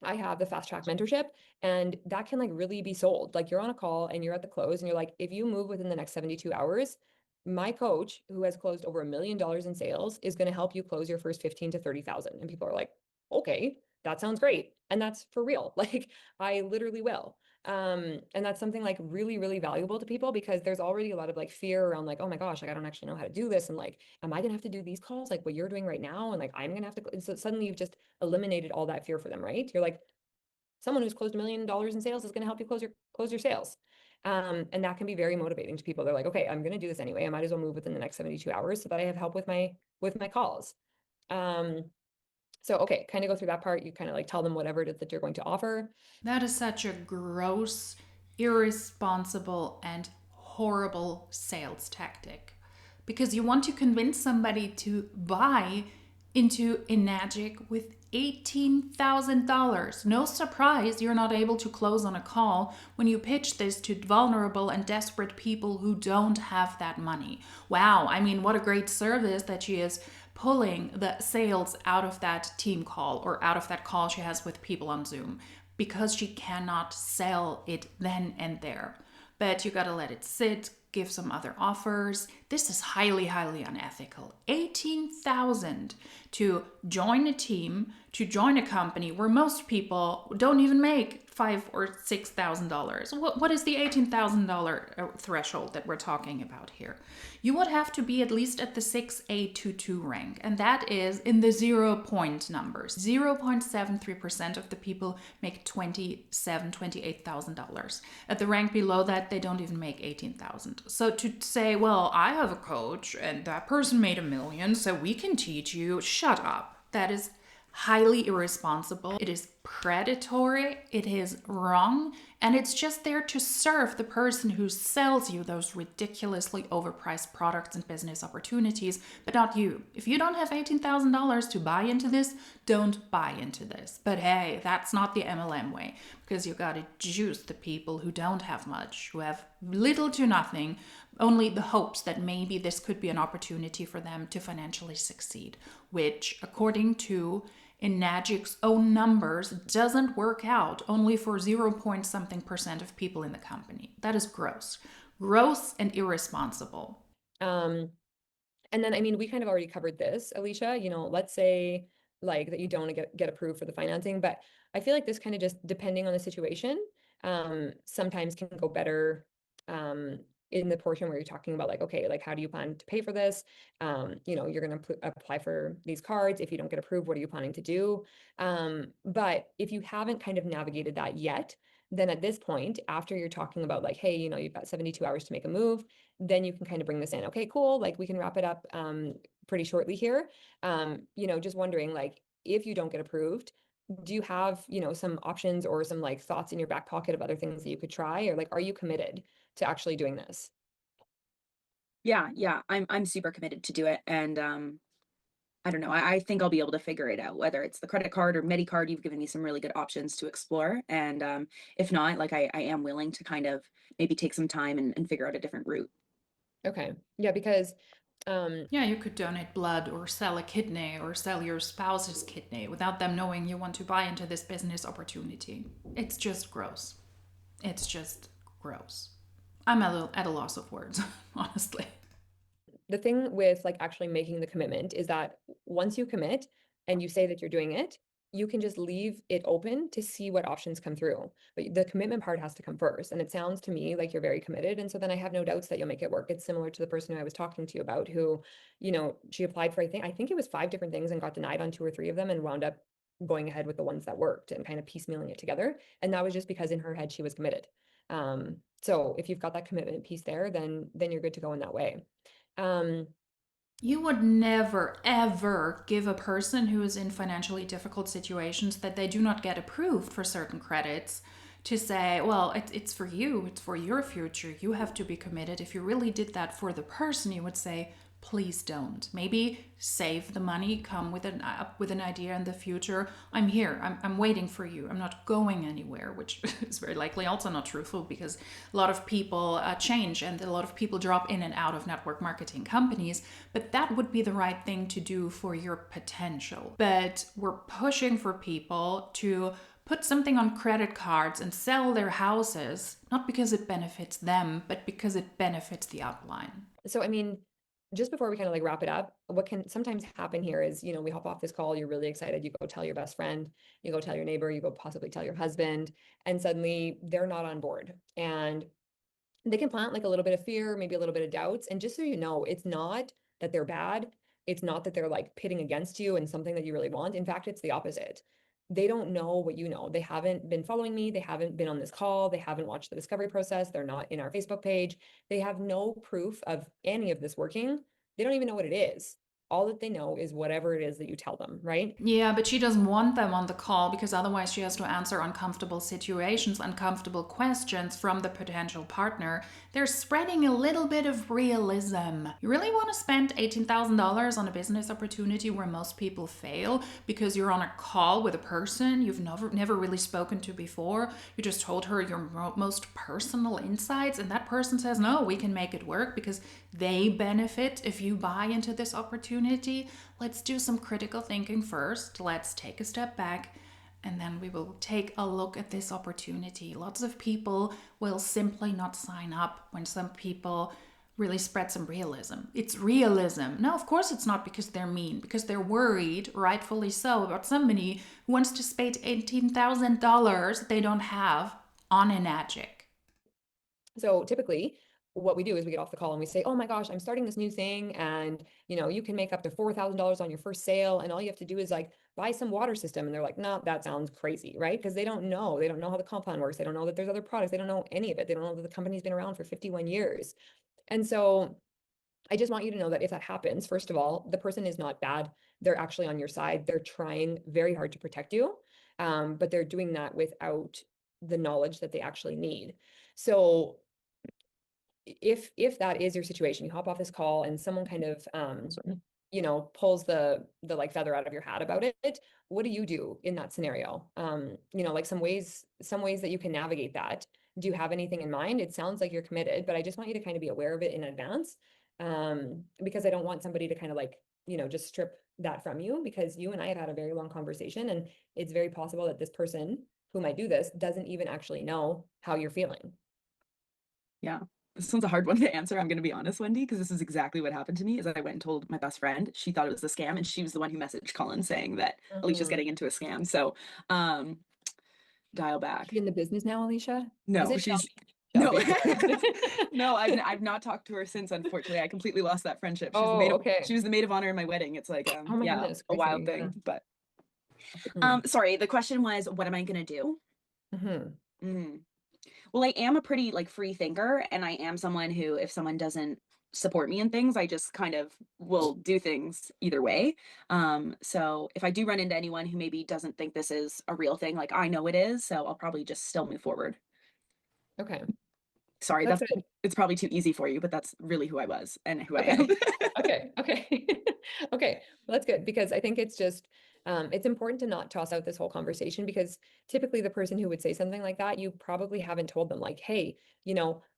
[SPEAKER 3] I have the fast track mentorship, and that can like really be sold. Like you're on a call and you're at the close and you're like, if you move within the next 72 hours, my coach who has closed over $1 million in sales is going to help you close your first 15 to 30,000. And people are like, okay, that sounds great. And that's for real. Like I literally will. And that's something like really, really valuable to people, because there's already a lot of like fear around like, oh my gosh, like I don't actually know how to do this. And like, am I gonna have to do these calls like what you're doing right now? And like, I'm gonna have to, and so suddenly you've just eliminated all that fear for them, right? You're like, someone who's closed $1 million in sales is going to help you close your sales. And that can be very motivating to people. They're like, okay, I'm going to do this anyway. I might as well move within the next 72 hours so that I have help with my calls. So, okay, kind of go through that part. You kind of like tell them whatever it is that you're going to offer.
[SPEAKER 1] That is such a gross, irresponsible, and horrible sales tactic, because you want to convince somebody to buy into Enagic with $18,000. No surprise you're not able to close on a call when you pitch this to vulnerable and desperate people who don't have that money. Wow, I mean, what a great service that she is pulling the sales out of that team call or out of that call she has with people on Zoom, because she cannot sell it then and there. But you gotta let it sit, give some other offers. This is highly, highly unethical. 18,000 to join a team, to join a company where most people don't even make $5,000 or $6,000. What is the $18,000 threshold that we're talking about here? You would have to be at least at the 6A22 rank, and that is in the 0 point numbers. 0.73% of the people make $27,000, $28,000. At the rank below that, they don't even make 18,000. So to say, well, I have a coach and that person made $1 million, so we can teach you, shut up. That is highly irresponsible. It is predatory. It is wrong. And it's just there to serve the person who sells you those ridiculously overpriced products and business opportunities, but not you. If you don't have $18,000 to buy into this, don't buy into this. But hey, that's not the MLM way, because you gotta juice the people who don't have much, who have little to nothing, only the hopes that maybe this could be an opportunity for them to financially succeed, which, according to Enagic's own numbers, doesn't work out, only for 0 point something percent of people in the company. That is gross. Gross and irresponsible.
[SPEAKER 3] And then, I mean, we kind of already covered this, Alicia, let's say like that you don't get approved for the financing, but I feel like this kind of just depending on the situation, sometimes can go better, in the portion where you're talking about like, okay, like how do you plan to pay for this? You're going to apply for these cards. If you don't get approved, what are you planning to do? But if you haven't kind of navigated that yet, then at this point, after you're talking about like, hey, you've got 72 hours to make a move, then you can kind of bring this in. Okay, cool. Like we can wrap it up pretty shortly here. Just wondering like if you don't get approved, do you have, some options or some like thoughts in your back pocket of other things that you could try, or like are you committed to actually doing this?
[SPEAKER 2] Yeah, I'm super committed to do it. And I don't know. I think I'll be able to figure it out, whether it's the credit card or MediCard. You've given me some really good options to explore. And if not, like I am willing to kind of maybe take some time and figure out a different route.
[SPEAKER 3] Okay. Yeah, because
[SPEAKER 1] Yeah, you could donate blood or sell a kidney or sell your spouse's kidney without them knowing you want to buy into this business opportunity. It's just gross. It's just gross. I'm at a loss of words, honestly.
[SPEAKER 3] the thing with like actually making the commitment is that once you commit and you say that you're doing it, you can just leave it open to see what options come through. But the commitment part has to come first. And it sounds to me like you're very committed. And so then I have no doubts that you'll make it work. It's similar to the person who I was talking to you about who, she applied for, I think it was 5 different things and got denied on 2 or 3 of them and wound up going ahead with the ones that worked and kind of piecemealing it together. And that was just because in her head she was committed. So if you've got that commitment piece there, then you're good to go in that way.
[SPEAKER 1] You would never, ever give a person who is in financially difficult situations that they do not get approved for certain credits to say, well, it's for you, it's for your future. You have to be committed. If you really did that for the person, you would say, please don't. Maybe save the money, come with an idea in the future. I'm here. I'm waiting for you. I'm not going anywhere, which is very likely also not truthful because a lot of people change and a lot of people drop in and out of network marketing companies. But that would be the right thing to do for your potential. But we're pushing for people to put something on credit cards and sell their houses, not because it benefits them, but because it benefits the upline.
[SPEAKER 3] So, I mean, just before we kind of like wrap it up, what can sometimes happen here is, we hop off this call, you're really excited, you go tell your best friend, you go tell your neighbor, you go possibly tell your husband, and suddenly they're not on board. And they can plant like a little bit of fear, maybe a little bit of doubts. And just so you know, it's not that they're bad. It's not that they're like pitting against you and something that you really want. In fact, it's the opposite. They don't know what you know. They haven't been following me. They haven't been on this call. They haven't watched the discovery process. They're not in our Facebook page. They have no proof of any of this working. They don't even know what it is. All that they know is whatever it is that you tell them, right?
[SPEAKER 1] Yeah, but she doesn't want them on the call because otherwise she has to answer uncomfortable situations, uncomfortable questions from the potential partner. They're spreading a little bit of realism. You really want to spend $18,000 on a business opportunity where most people fail because you're on a call with a person you've never really spoken to before. You just told her your most personal insights, and that person says, no, we can make it work because they benefit if you buy into this opportunity. Let's do some critical thinking first. Let's take a step back and then we will take a look at this opportunity. Lots of people will simply not sign up when some people really spread some realism. It's realism. No, of course it's not because they're mean, because they're worried, rightfully so, about somebody who wants to spend $18,000 they don't have on Enagic.
[SPEAKER 3] So typically what we do is we get off the call and we say, oh my gosh, I'm starting this new thing. And you can make up to $4,000 on your first sale. And all you have to do is like buy some water system. And they're like, no, that sounds crazy, right? Because they don't know how the compound works. They don't know that there's other products. They don't know any of it. They don't know that the company's been around for 51 years. And so I just want you to know that if that happens, first of all, the person is not bad. They're actually on your side. They're trying very hard to protect you. But they're doing that without the knowledge that they actually need. So if that is your situation, you hop off this call and someone kind of pulls the like feather out of your hat about it, what do you do in that scenario? Like some ways that you can navigate that. Do you have anything in mind? It sounds like you're committed, but I just want you to kind of be aware of it in advance, because I don't want somebody to kind of like just strip that from you, because you and I have had a very long conversation, and it's very possible that this person who might do this doesn't even actually know how you're feeling.
[SPEAKER 2] Yeah. This one's a hard one to answer. I'm going to be honest, Wendy, because this is exactly what happened to me. Is that I went and told my best friend. She thought it was a scam, and she was the one who messaged Colin saying that Alicia's getting into a scam. So, dial
[SPEAKER 3] Is
[SPEAKER 2] back.
[SPEAKER 3] she in the business now, Alicia? Is
[SPEAKER 2] No,
[SPEAKER 3] it
[SPEAKER 2] she's
[SPEAKER 3] Shelby?
[SPEAKER 2] no,
[SPEAKER 3] Shelby.
[SPEAKER 2] no. I've not talked to her since. Unfortunately, I completely lost that friendship.
[SPEAKER 3] Oh, okay.
[SPEAKER 2] She was the maid of honor in my wedding. It's like
[SPEAKER 3] Oh my
[SPEAKER 2] yeah,
[SPEAKER 3] goodness,
[SPEAKER 2] a wild
[SPEAKER 3] crazy.
[SPEAKER 2] thing. But
[SPEAKER 3] Mm.
[SPEAKER 2] sorry. The question was, what am I going to do? Well, I am a pretty like free thinker, and I am someone who, if someone doesn't support me in things, I just kind of will do things either way. So if I do run into anyone who maybe doesn't think this is a real thing, like I know it is, so I'll probably just still move forward.
[SPEAKER 3] Okay.
[SPEAKER 2] Sorry,
[SPEAKER 3] That's good.
[SPEAKER 2] it's probably too easy for you, but that's really who I was and who I
[SPEAKER 3] Okay.
[SPEAKER 2] am.
[SPEAKER 3] Okay. Okay. Okay. Well, that's good because I think it's just it's important to not toss out this whole conversation because typically the person who would say something like that, you probably haven't told them like, hey,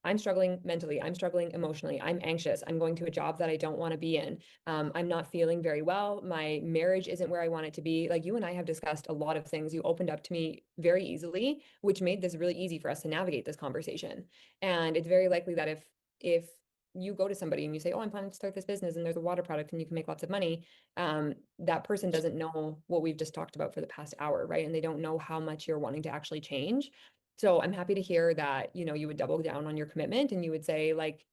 [SPEAKER 3] I'm struggling mentally, I'm struggling emotionally, I'm anxious, I'm going to a job that I don't want to be in. I'm not feeling very well. My marriage isn't where I want it to be. Like you and I have discussed a lot of things. You opened up to me very easily, which made this really easy for us to navigate this conversation. And it's very likely that if you go to somebody and you say, oh, I'm planning to start this business and there's a water product and you can make lots of money, that person doesn't know what we've just talked about for the past hour, right? And they don't know how much you're wanting to actually change. So I'm happy to hear that, you would double down on your commitment and you would say like,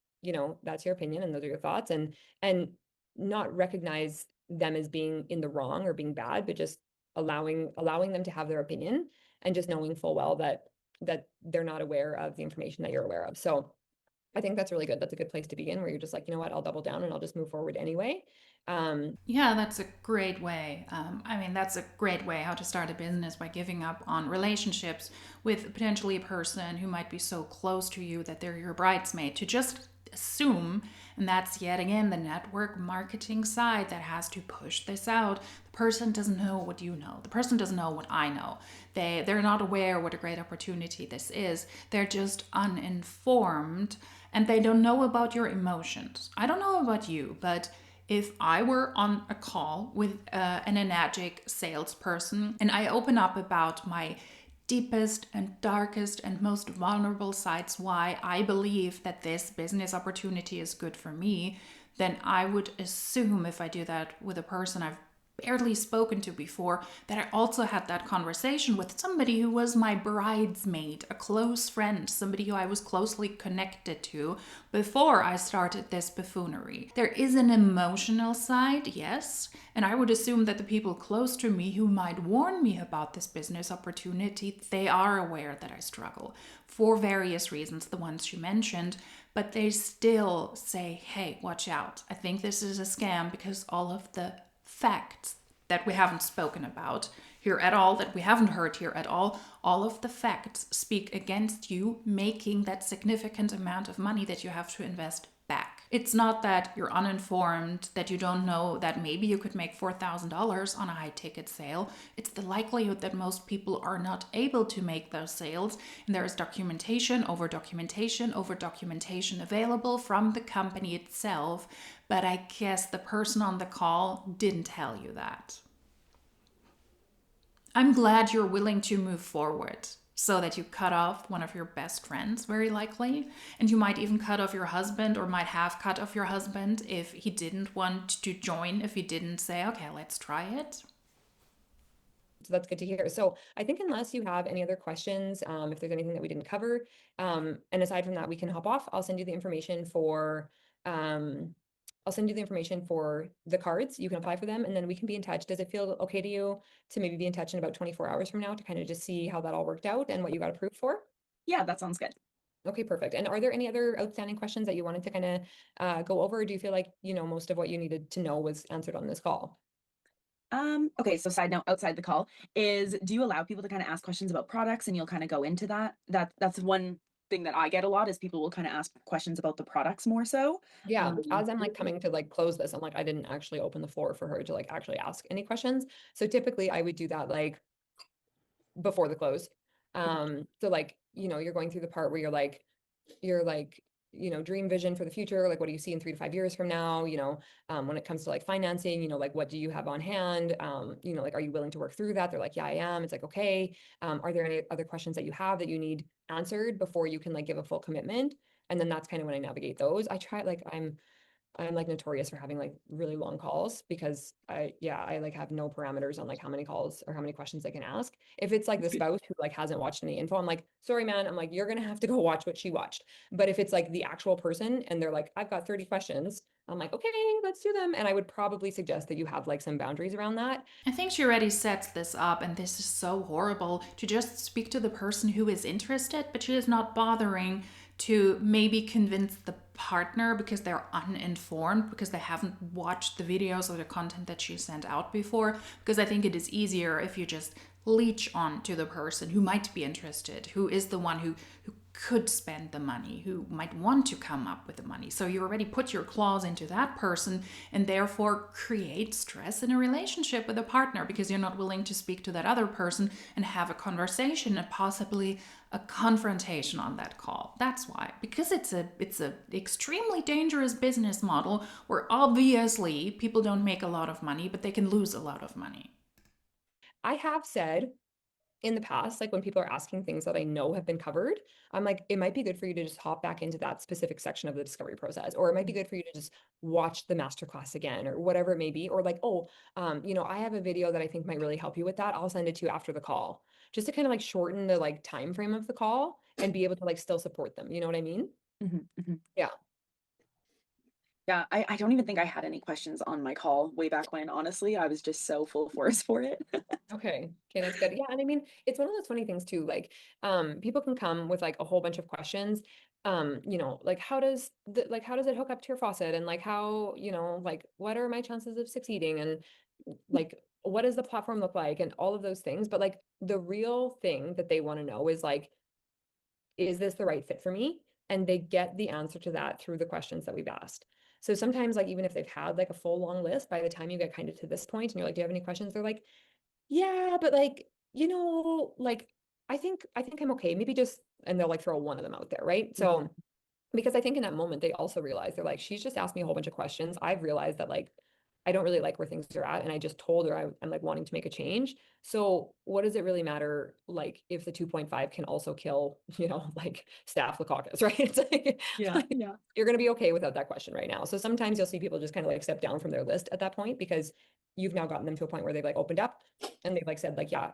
[SPEAKER 3] that's your opinion and those are your thoughts and not recognize them as being in the wrong or being bad, but just allowing them to have their opinion and just knowing full well that they're not aware of the information that you're aware of. So I think that's really good. That's a good place to begin where you're just like, you know what, I'll double down and I'll just move forward anyway.
[SPEAKER 1] Yeah, that's a great way. That's a great way how to start a business by giving up on relationships with potentially a person who might be so close to you that they're your bridesmaid, to just assume, and that's yet again the network marketing side that has to push this out. The person doesn't know what you know. The person doesn't know what I know. They're not aware what a great opportunity this is. They're just uninformed and they don't know about your emotions. I don't know about you, but if I were on a call with an Enagic salesperson and I open up about my deepest and darkest and most vulnerable sides, why I believe that this business opportunity is good for me, then I would assume, if I do that with a person I've barely spoken to before, that I also had that conversation with somebody who was my bridesmaid, a close friend, somebody who I was closely connected to before I started this buffoonery. There is an emotional side, yes, and I would assume that the people close to me who might warn me about this business opportunity, they are aware that I struggle for various reasons, the ones you mentioned, but they still say, hey, watch out. I think this is a scam because all of the facts that we haven't spoken about here at all, that we haven't heard here at all of the facts speak against you making that significant amount of money that you have to invest back. It's not that you're uninformed, that you don't know that maybe you could make $4,000 on a high ticket sale. It's the likelihood that most people are not able to make those sales. And there is documentation over documentation over documentation available from the company itself. But I guess the person on the call didn't tell you that. I'm glad you're willing to move forward so that you cut off one of your best friends, very likely. And you might even cut off your husband, or might have cut off your husband if he didn't want to join, if he didn't say, okay, let's try it.
[SPEAKER 3] So that's good to hear. So I think unless you have any other questions, if there's anything that we didn't cover, and aside from that, we can hop off. I'll send you the information for the cards. You can apply for them and then we can be in touch. Does it feel okay to you to maybe be in touch in about 24 hours from now to kind of just see how that all worked out and what you got approved for?
[SPEAKER 2] Yeah, that sounds good.
[SPEAKER 3] Okay, perfect. And are there any other outstanding questions that you wanted to kind of go over? Or do you feel like, most of what you needed to know was answered on this call?
[SPEAKER 2] Okay, so side note outside the call is, do you allow people to kind of ask questions about products and you'll kind of go into that? That's one thing that I get a lot, is people will kind of ask questions about the products more so.
[SPEAKER 3] Yeah, as I'm like coming to like close this, I'm like, I didn't actually open the floor for her to like actually ask any questions. So typically I would do that like before the close. So like, you're going through the part where you're like, dream vision for the future. Like, what do you see in 3 to 5 years from now? When it comes to like financing, like, what do you have on hand? Like, are you willing to work through that? They're like, yeah, I am. It's like, okay. Are there any other questions that you have that you need answered before you can like give a full commitment? And then that's kind of when I navigate those. I try, like, I'm like notorious for having like really long calls because I like have no parameters on like how many calls or how many questions I can ask. If it's like the spouse who like hasn't watched any info, I'm like, sorry, man, I'm like, you're gonna have to go watch what she watched. But if it's like the actual person and they're like, I've got 30 questions, I'm like, okay, let's do them. And I would probably suggest that you have like some boundaries around that.
[SPEAKER 1] I think she already sets this up, and this is so horrible to just speak to the person who is interested, but she is not bothering to maybe convince the partner because they're uninformed, because they haven't watched the videos or the content that she sent out before. Because I think it is easier if you just leech on to the person who might be interested, who is the one who could spend the money, who might want to come up with the money. So you already put your claws into that person and therefore create stress in a relationship with a partner because you're not willing to speak to that other person and have a conversation and possibly a confrontation on that call. That's why. Because it's a extremely dangerous business model where obviously people don't make a lot of money, but they can lose a lot of money.
[SPEAKER 3] I have said in the past, like when people are asking things that I know have been covered, I'm like, it might be good for you to just hop back into that specific section of the discovery process, or it might be good for you to just watch the masterclass again, or whatever it may be. Or like, oh, I have a video that I think might really help you with that. I'll send it to you after the call, just to kind of like shorten the like time frame of the call and be able to like still support them. You know what I mean? Yeah.
[SPEAKER 2] Yeah, I don't even think I had any questions on my call way back when. Honestly, I was just so full force for it.
[SPEAKER 3] Okay. Okay, that's good. Yeah, and I mean, it's one of those funny things too. Like, people can come with like a whole bunch of questions. Like how does it hook up to your faucet? And like how, like what are my chances of succeeding? And like what does the platform look like? And all of those things. But like the real thing that they want to know is like, is this the right fit for me? And they get the answer to that through the questions that we've asked. So sometimes, like, even if they've had like a full long list, by the time you get kind of to this point and you're like, do you have any questions? They're like, yeah, but like, like I think I'm okay. Maybe just, and they'll like throw one of them out there, right? So because I think in that moment they also realize they're like, she's just asked me a whole bunch of questions. I've realized that like I don't really like where things are at, and I just told her I'm like wanting to make a change. So what does it really matter, like if the 2.5 can also kill, like staphylococcus, right? It's like,
[SPEAKER 2] Yeah,
[SPEAKER 3] like,
[SPEAKER 2] yeah.
[SPEAKER 3] you're going to be okay without that question right now. So sometimes you'll see people just kind of like step down from their list at that point because you've now gotten them to a point where they've like opened up and they've like said like, yeah,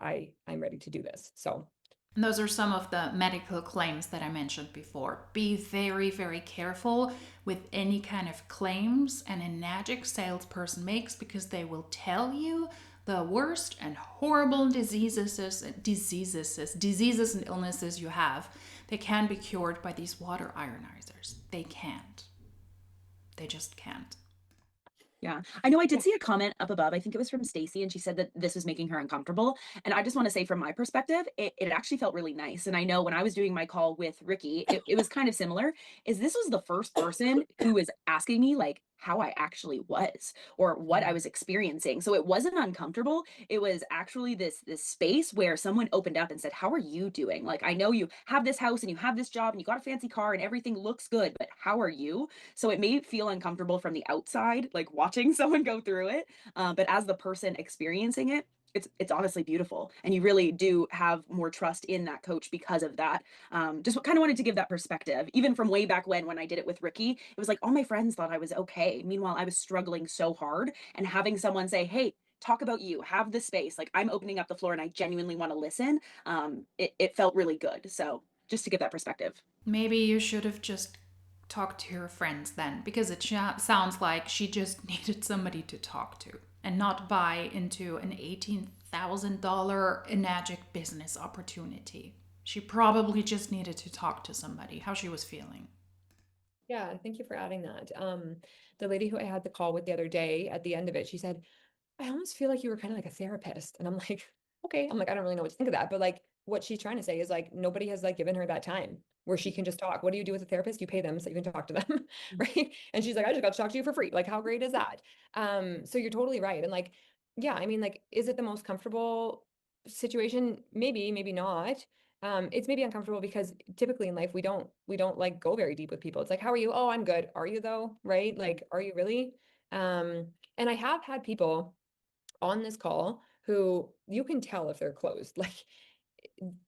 [SPEAKER 3] I'm ready to do this. So
[SPEAKER 1] And those are some of the medical claims that I mentioned before. Be very, very careful with any kind of claims an Enagic salesperson makes because they will tell you the worst and horrible diseases and illnesses you have. They can be cured by these water ionizers. They can't. They just can't.
[SPEAKER 2] Yeah. I know I did see a comment up above. I think it was from Stacy, and she said that this was making her uncomfortable. And I just want to say, from my perspective, it actually felt really nice. And I know when I was doing my call with Ricky, it was kind of similar. Is this was the first person who was asking me like how I actually was or what I was experiencing. So it wasn't uncomfortable. It was actually this space where someone opened up and said, "How are you doing? Like, I know you have this house and you have this job and you got a fancy car and everything looks good, but how are you?" So it may feel uncomfortable from the outside, like watching someone go through it. But as the person experiencing it, it's honestly beautiful, and you really do have more trust in that coach because of that. Just kind of wanted to give that perspective, even from way back when I did it with Ricky. It was like all my friends thought I was okay. Meanwhile, I was struggling so hard, and having someone say, "Hey, talk about you, have the space, like I'm opening up the floor and I genuinely want to listen," it felt really good. So just to give that perspective.
[SPEAKER 1] Maybe you should have just talked to her friends then, because it sounds like she just needed somebody to talk to and not buy into an $18,000 Enagic business opportunity. She probably just needed to talk to somebody, how she was feeling.
[SPEAKER 3] yeah, thank you for adding that. The lady who I had the call with the other day, at the end of it, she said, I almost feel like you were kind of like a therapist. And I'm like, okay. I'm like, I don't really know what to think of that. But like what she's trying to say is like nobody has like given her that time where she can just talk. What do you do with a therapist? You pay them so you can talk to them. Right. And she's like, I just got to talk to you for free. Like, how great is that? So you're totally right. And like, yeah, I mean, like, is it the most comfortable situation? Maybe, maybe not. It's maybe uncomfortable because typically in life we don't like go very deep with people. It's like, how are you? Oh, I'm good. Are you though? Right? Like, are you really? And I have had people on this call who you can tell if they're closed. Like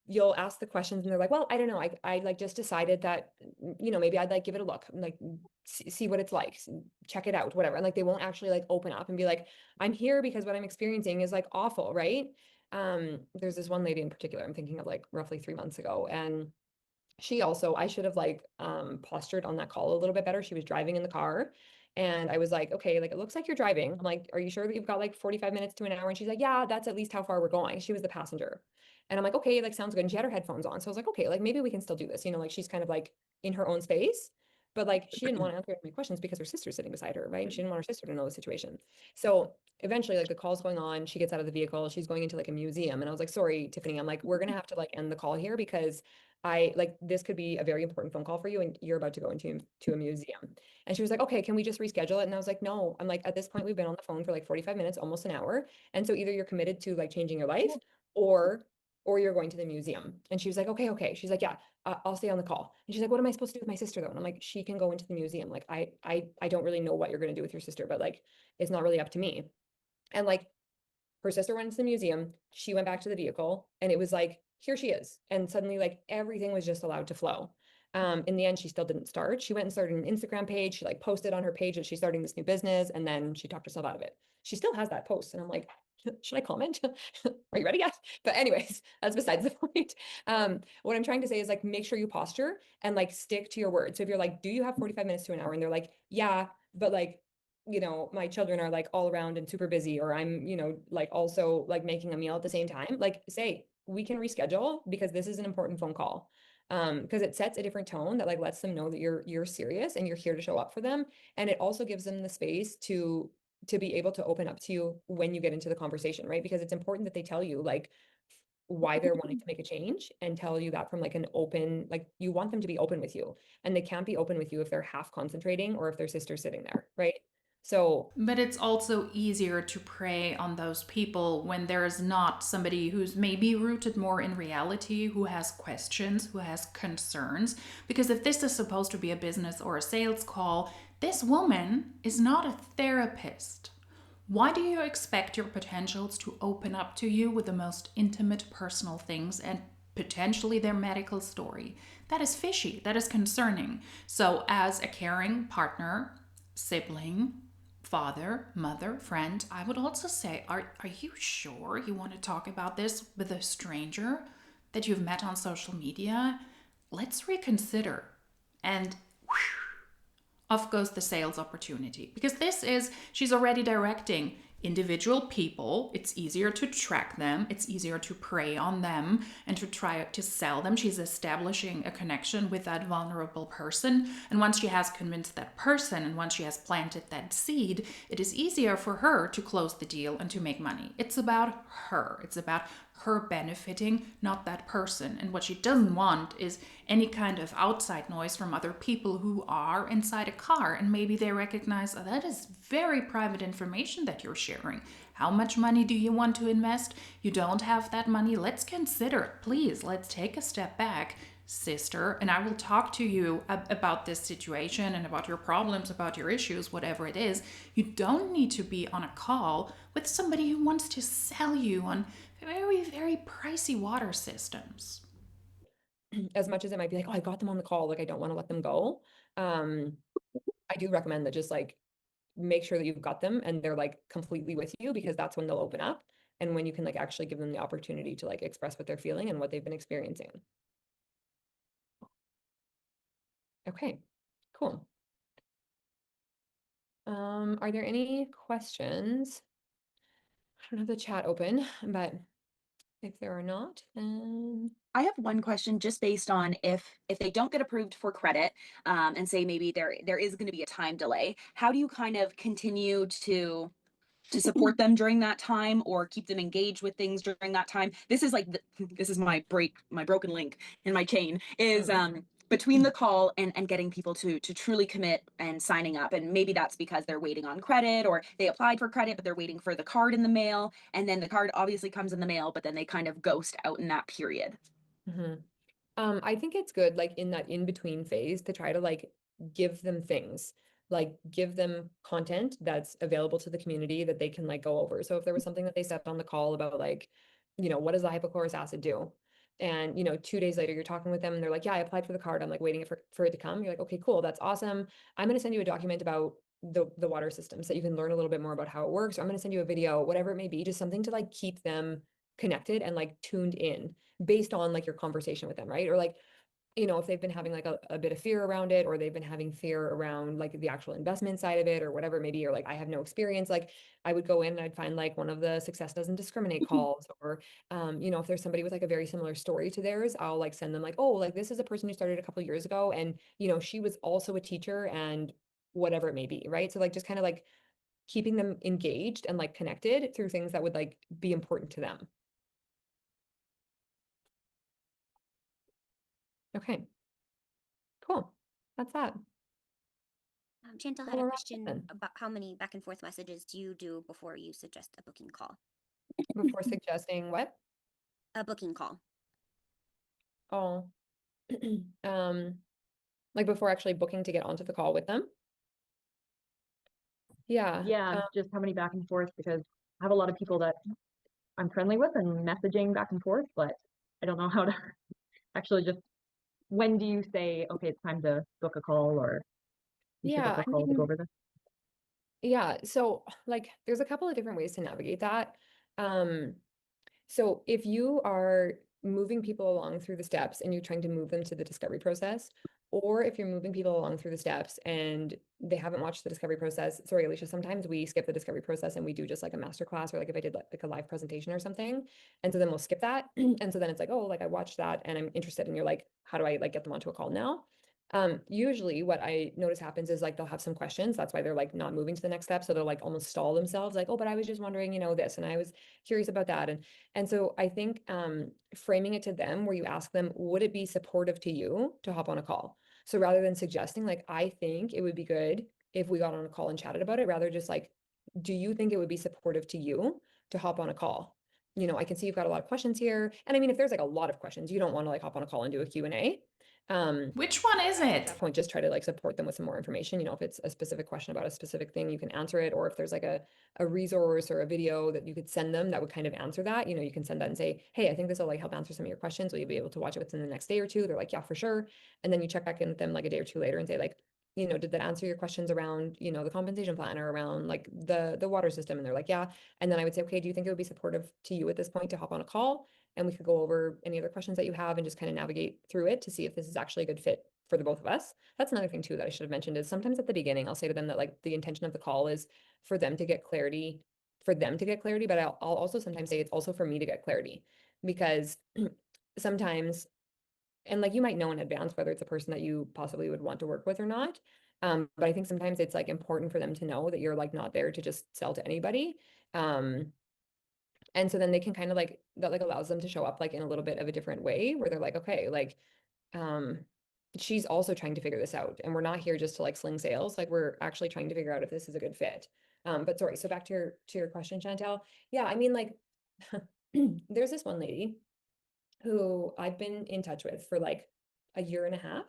[SPEAKER 3] you'll ask the questions and they're like, well, I don't know. I like just decided that, maybe I'd like give it a look, and, like see what it's like, check it out, whatever. And like they won't actually like open up and be like, I'm here because what I'm experiencing is like awful, right? There's this one lady in particular I'm thinking of, like roughly 3 months ago, and she also, I should have like postured on that call a little bit better. She was driving in the car and I was like, okay, like it looks like you're driving. I'm like, are you sure that you've got like 45 minutes to an hour? And she's like, yeah, that's at least how far we're going. She was the passenger. And I'm like, okay, like sounds good. And she had her headphones on. So I was like, okay, like maybe we can still do this. Like she's kind of like in her own space. But like she didn't want to answer any questions because her sister's sitting beside her, right? And she didn't want her sister to know the situation. So eventually, like the call's going on, she gets out of the vehicle, she's going into like a museum. And I was like, sorry, Tiffany, I'm like, we're gonna have to like end the call here because I like this could be a very important phone call for you and you're about to go into a museum. And she was like, okay, can we just reschedule it? And I was like, no, I'm like, at this point, we've been on the phone for like 45 minutes, almost an hour. And so either you're committed to like changing your life or you're going to the museum. And she was like, okay. She's like, yeah, I'll stay on the call. And she's like, what am I supposed to do with my sister though? And I'm like, she can go into the museum. Like, I don't really know what you're going to do with your sister, but like, it's not really up to me. And like, her sister went to the museum, she went back to the vehicle, and it was like, here she is. And suddenly, like, everything was just allowed to flow. In the end, she still didn't start. She went and started an Instagram page. She like posted on her page that she's starting this new business, and then she talked herself out of it. She still has that post. And I'm like, should I comment? Are you ready yet? But anyways, that's besides the point. What I'm trying to say is like, make sure you posture and like stick to your word. So if you're like, do you have 45 minutes to an hour? And they're like, yeah, but like, my children are like all around and super busy, or I'm, like also like making a meal at the same time, like say, we can reschedule because this is an important phone call. Because it sets a different tone that like lets them know that you're serious and you're here to show up for them. And it also gives them the space to be able to open up to you when you get into the conversation, right? Because it's important that they tell you like why they're wanting to make a change and tell you that from like an open, like you want them to be open with you, and they can't be open with you if they're half concentrating or if their sister's sitting there, right? So
[SPEAKER 1] But it's also easier to prey on those people when there is not somebody who's maybe rooted more in reality, who has questions, who has concerns. Because if this is supposed to be a business or a sales call, this woman is not a therapist. Why do you expect your potentials to open up to you with the most intimate personal things and potentially their medical story? That is fishy. That is concerning. So, as a caring partner, sibling, father, mother, friend, I would also say, are you sure you want to talk about this with a stranger that you've met on social media? Let's reconsider. And off goes the sales opportunity. Because she's already directing individual people. It's easier to track them, it's easier to prey on them and to try to sell them. She's establishing a connection with that vulnerable person. And once she has convinced that person and once she has planted that seed, it is easier for her to close the deal and to make money. It's about her. It's about her benefiting, not that person. And what she doesn't want is any kind of outside noise from other people who are inside a car and maybe they recognize, oh, that is very private information that you're sharing. How much money do you want to invest? You don't have that money. Let's consider it. Please, let's take a step back, sister, and I will talk to you about this situation and about your problems, about your issues, whatever it is. You don't need to be on a call with somebody who wants to sell you on very, very pricey water systems.
[SPEAKER 3] as much as it might be like, oh, I got them on the call, like I don't want to let them go. I do recommend that just like make sure that you've got them and they're like completely with you, because that's when they'll open up and when you can like actually give them the opportunity to like express what they're feeling and what they've been experiencing. Okay, cool. Are there any questions? I don't have the chat open, but if there are not, then
[SPEAKER 2] I have one question just based on if they don't get approved for credit, and say maybe there is going to be a time delay. How do you kind of continue to support them during that time or keep them engaged with things during that time? This is like this is my broken link in my chain is between the call and getting people to truly commit and signing up. And maybe that's because they're waiting on credit or they applied for credit but they're waiting for the card in the mail, and then the card obviously comes in the mail but then they kind of ghost out in that period.
[SPEAKER 3] I think it's good, like in that in-between phase, to try to like give them things, like give them content that's available to the community that they can like go over. So if there was something that they said on the call about like, what does the hypochlorous acid do? And, 2 days later, you're talking with them and they're like, yeah, I applied for the card. I'm like waiting for it to come. You're like, okay, cool. That's awesome. I'm going to send you a document about the water system so that you can learn a little bit more about how it works. Or I'm going to send you a video, whatever it may be, just something to like keep them connected and like tuned in based on like your conversation with them, right? Or like, if they've been having like a bit of fear around it, or they've been having fear around like the actual investment side of it, or whatever, maybe, or like, I have no experience, like I would go in and I'd find like one of the success doesn't discriminate calls, or, if there's somebody with like a very similar story to theirs, I'll like send them like, oh, like this is a person who started a couple years ago. And, she was also a teacher and whatever it may be. Right. So like, just kind of like keeping them engaged and like connected through things that would like be important to them. Okay, cool. That's that.
[SPEAKER 5] Chantal had
[SPEAKER 3] Well,
[SPEAKER 5] a
[SPEAKER 3] we're wrapped up
[SPEAKER 5] question
[SPEAKER 3] then.
[SPEAKER 5] about how many back and forth messages do you do before you suggest a booking call?
[SPEAKER 3] Before suggesting what?
[SPEAKER 5] A booking call.
[SPEAKER 3] Oh, um, like before actually booking to get onto the call with them. Yeah.
[SPEAKER 6] Yeah, just how many back and forth, because I have a lot of people that I'm friendly with and messaging back and forth, but I don't know how to actually just, when do you say, okay, it's time to book a call, or you should book
[SPEAKER 3] Yeah,
[SPEAKER 6] a call to go over this?
[SPEAKER 3] yeah. So like there's a couple of different ways to navigate that. Um, So if you are moving people along through the steps and you're trying to move them to the discovery process, or if you're moving people along through the steps and they haven't watched the discovery process, sorry, Alicia, sometimes we skip the discovery process and we do just like a master class, or like if I did like a live presentation or something. And so then we'll skip that. And so then it's like, oh, like I watched that and I'm interested. And you're like, how do I like get them onto a call now? Usually what I notice happens is like they'll have some questions. That's why they're like not moving to the next step. So they'll like almost stall themselves, like, oh, but I was just wondering, this, and I was curious about that. And so I think framing it to them where you ask them, would it be supportive to you to hop on a call? So rather than suggesting, like, I think it would be good if we got on a call and chatted about it, rather just like, do you think it would be supportive to you to hop on a call? I can see you've got a lot of questions here. And I mean, if there's like a lot of questions, you don't want to like hop on a call and do a Q&A.
[SPEAKER 1] Which one is
[SPEAKER 3] At
[SPEAKER 1] it?
[SPEAKER 3] that point, just try to like support them with some more information. If it's a specific question about a specific thing, you can answer it. Or if there's like a resource or a video that you could send them that would kind of answer that, you can send that and say, hey, I think this will like help answer some of your questions. Will you be able to watch it within the next day or two? They're like, yeah, for sure. And then you check back in with them like a day or two later and say like, did that answer your questions around, the compensation plan or around like the water system? And they're like, yeah. And then I would say, okay, do you think it would be supportive to you at this point to hop on a call? And we could go over any other questions that you have and just kind of navigate through it to see if this is actually a good fit for the both of us. That's another thing too that I should have mentioned is sometimes at the beginning, I'll say to them that like the intention of the call is for them to get clarity, but I'll also sometimes say it's also for me to get clarity, because sometimes, and like you might know in advance whether it's a person that you possibly would want to work with or not. But I think sometimes it's like important for them to know that you're like not there to just sell to anybody. And so then they can kind of like, that like allows them to show up like in a little bit of a different way where they're like, okay, like, she's also trying to figure this out, and we're not here just to like sling sales. Like we're actually trying to figure out if this is a good fit. But sorry, so back to your question, Chantel. Yeah, I mean, like, there's this one lady who I've been in touch with for like a year and a half.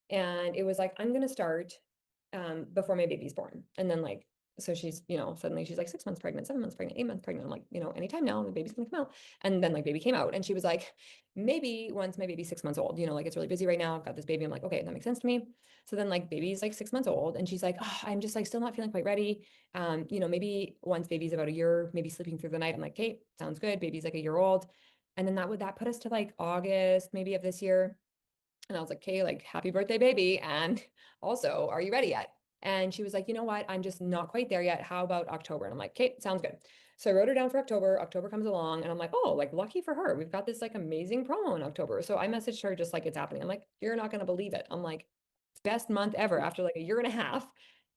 [SPEAKER 3] And it was like, I'm gonna start before my baby's born. And then like, so she's, suddenly she's like 6 months pregnant, 7 months pregnant, 8 months pregnant. I'm like, anytime now, the baby's gonna come out. And then like baby came out and she was like, maybe once my baby's 6 months old, like it's really busy right now. I've got this baby. I'm like, okay, that makes sense to me. So then like baby's like 6 months old and she's like, oh, I'm just like still not feeling quite ready. Maybe once baby's about a year, maybe sleeping through the night. I'm like, okay, sounds good. Baby's like a year old. And then that put us to like August, maybe of this year. And I was like, okay, like happy birthday, baby. And also, are you ready yet? And she was like, you know what? I'm just not quite there yet. How about October? And I'm like, okay, sounds good. So I wrote her down for October. October comes along and I'm like, oh, like lucky for her. We've got this like amazing promo in October. So I messaged her just like it's happening. I'm like, you're not going to believe it. I'm like, best month ever after like a year and a half.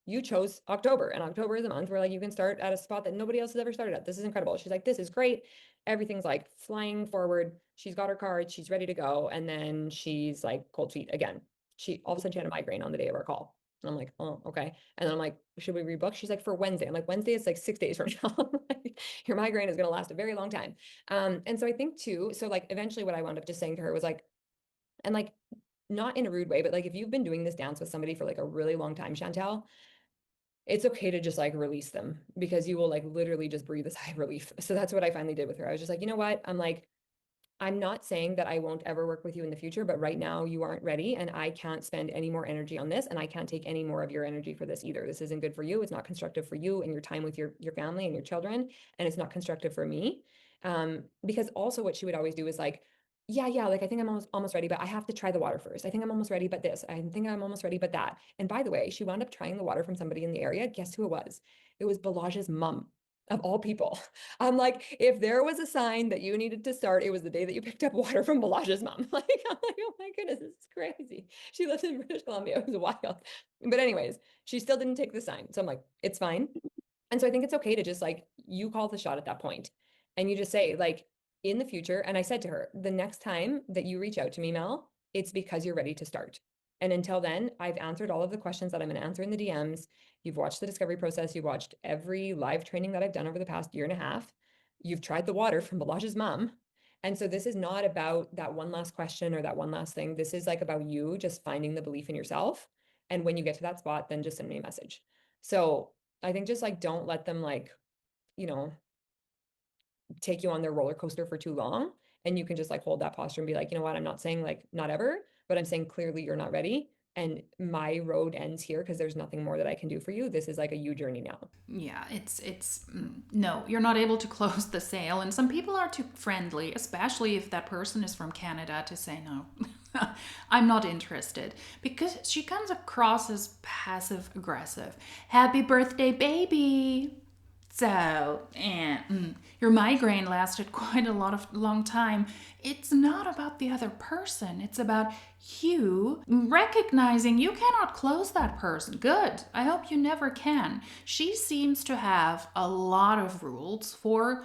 [SPEAKER 3] You chose October, and October is a month where like you can start at a spot that nobody else has ever started at. This is incredible. She's like, this is great. Everything's like flying forward. She's got her card. She's ready to go. And then she's like cold feet again. She all of a sudden she had a migraine on the day of our call. And I'm like, oh, okay. And then I'm like, should we rebook? She's like, for Wednesday. I'm like, Wednesday is like 6 days from now. Like, your migraine is going to last a very long time. And so I think too, so like eventually what I wound up just saying to her was like, and like, not in a rude way, but like if you've been doing this dance with somebody for like a really long time, Chantel, it's okay to just like release them, because you will like literally just breathe a sigh of relief. So that's what I finally did with her. I was just like, you know what? I'm like, I'm not saying that I won't ever work with you in the future, but right now you aren't ready and I can't spend any more energy on this and I can't take any more of your energy for this either. This isn't good for you. It's not constructive for you and your time with your family and your children, and it's not constructive for me. Because also what she would always do is like, yeah, like I think I'm almost ready, but I have to try the water first. I think I'm almost ready, but this. I think I'm almost ready, but that. And by the way, she wound up trying the water from somebody in the area. Guess who it was? It was Balage's mom, of all people. I'm like, if there was a sign that you needed to start, it was the day that you picked up water from Balage's mom. Like, I'm like, oh my goodness, this is crazy. She lives in British Columbia. It was wild. But anyways, she still didn't take the sign. So I'm like, it's fine. And so I think it's okay to just like, you call the shot at that point and you just say like, in the future, and I said to her, the next time that you reach out to me, Mel, it's because you're ready to start. And until then, I've answered all of the questions that I'm going to answer in the DMs. You've watched the discovery process. You've watched every live training that I've done over the past year and a half. You've tried the water from Balage's mom. And so this is not about that one last question or that one last thing. This is like about you just finding the belief in yourself. And when you get to that spot, then just send me a message. So I think just like, don't let them like, you know, take you on their roller coaster for too long. And you can just like hold that posture and be like, you know what, I'm not saying like not ever, but I'm saying clearly you're not ready. And my road ends here because there's nothing more that I can do for you. This is like a you journey now.
[SPEAKER 1] Yeah, no, you're not able to close the sale. And some people are too friendly, especially if that person is from Canada, to say no. I'm not interested, because she comes across as passive aggressive. Happy birthday, baby. So, your migraine lasted quite a long time. It's not about the other person. It's about you recognizing you cannot close that person. Good. I hope you never can. She seems to have a lot of rules for,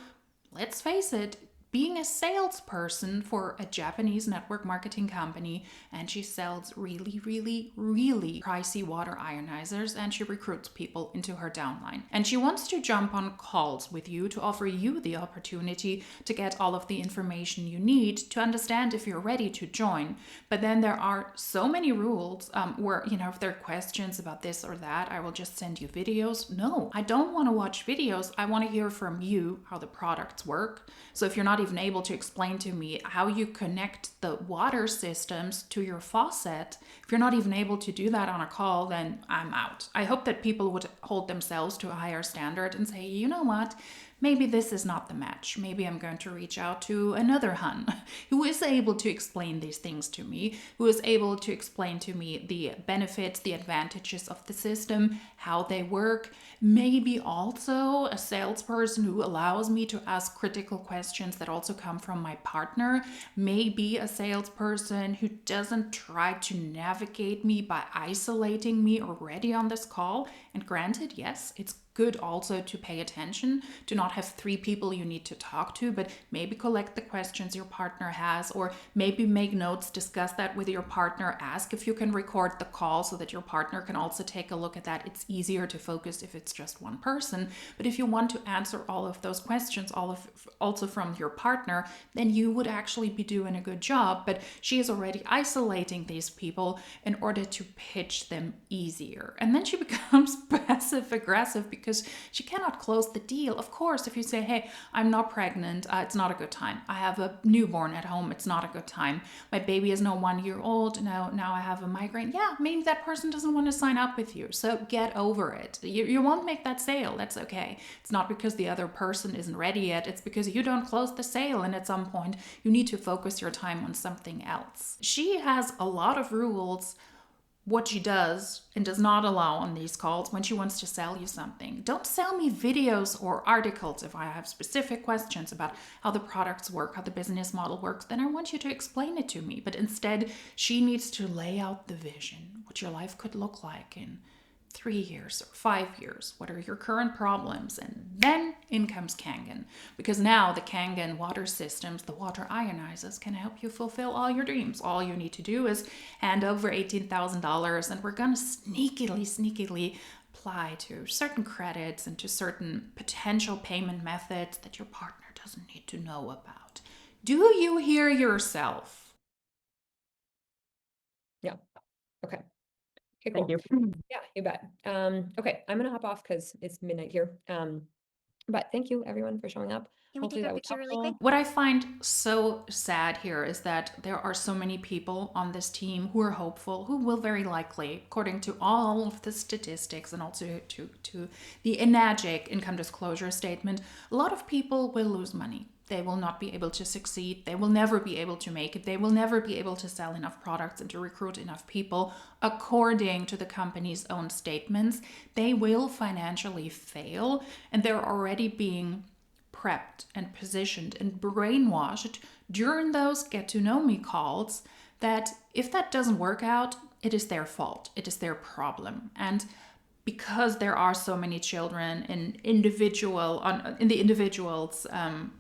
[SPEAKER 1] let's face it, being a salesperson for a Japanese network marketing company, and she sells really, really, really pricey water ionizers, and she recruits people into her downline. And she wants to jump on calls with you to offer you the opportunity to get all of the information you need to understand if you're ready to join. But then there are so many rules where, if there are questions about this or that, I will just send you videos. No, I don't want to watch videos. I want to hear from you how the products work. So if you're not even able to explain to me how you connect the water systems to your faucet, if you're not even able to do that on a call, then I'm out. I hope that people would hold themselves to a higher standard and say, you know what? Maybe this is not the match. Maybe I'm going to reach out to another hun who is able to explain these things to me, who is able to explain to me the benefits, the advantages of the system, how they work. Maybe also a salesperson who allows me to ask critical questions that also come from my partner. Maybe a salesperson who doesn't try to navigate me by isolating me already on this call. And granted, yes, it's good also to pay attention, to not have 3 people you need to talk to, but maybe collect the questions your partner has, or maybe make notes, discuss that with your partner, ask if you can record the call so that your partner can also take a look at that. It's easier to focus if it's just one person. But if you want to answer all of those questions, also from your partner, then you would actually be doing a good job. But she is already isolating these people in order to pitch them easier. And then she becomes passive aggressive because she cannot close the deal. Of course, if you say, hey, I'm not pregnant, it's not a good time. I have a newborn at home, it's not a good time. My baby is now 1 year old, now I have a migraine. Yeah, maybe that person doesn't want to sign up with you. So get over it. You won't make that sale. That's okay. It's not because the other person isn't ready yet. It's because you don't close the sale, and at some point you need to focus your time on something else. She has a lot of rules what she does and does not allow on these calls when she wants to sell you something. Don't sell me videos or articles. If I have specific questions about how the products work, how the business model works, then I want you to explain it to me. But instead, she needs to lay out the vision, what your life could look like in 3 years or 5 years. What are your current problems? And then in comes Kangen, because now the Kangen water systems, the water ionizers, can help you fulfill all your dreams. All you need to do is hand over $18,000, and we're going to sneakily apply to certain credits and to certain potential payment methods that your partner doesn't need to know about. Do you hear yourself?
[SPEAKER 3] Yeah. Okay. Okay,
[SPEAKER 6] Thank
[SPEAKER 3] cool.
[SPEAKER 6] you.
[SPEAKER 3] Yeah, you bet. Okay, I'm gonna hop off because it's midnight here. But thank you everyone for showing up.
[SPEAKER 5] Can we
[SPEAKER 3] Hopefully
[SPEAKER 5] take
[SPEAKER 3] that
[SPEAKER 5] our
[SPEAKER 3] was
[SPEAKER 5] picture really quick?
[SPEAKER 3] helpful.
[SPEAKER 1] What I find so sad here is that there are so many people on this team who are hopeful, who will very likely, according to all of the statistics and also to the Enagic income disclosure statement, a lot of people will lose money. They will not be able to succeed. They will never be able to make it. They will never be able to sell enough products and to recruit enough people. According to the company's own statements, they will financially fail, and they're already being prepped and positioned and brainwashed during those get to know me calls that if that doesn't work out, it is their fault. It is their problem. And because there are so many children in the individual's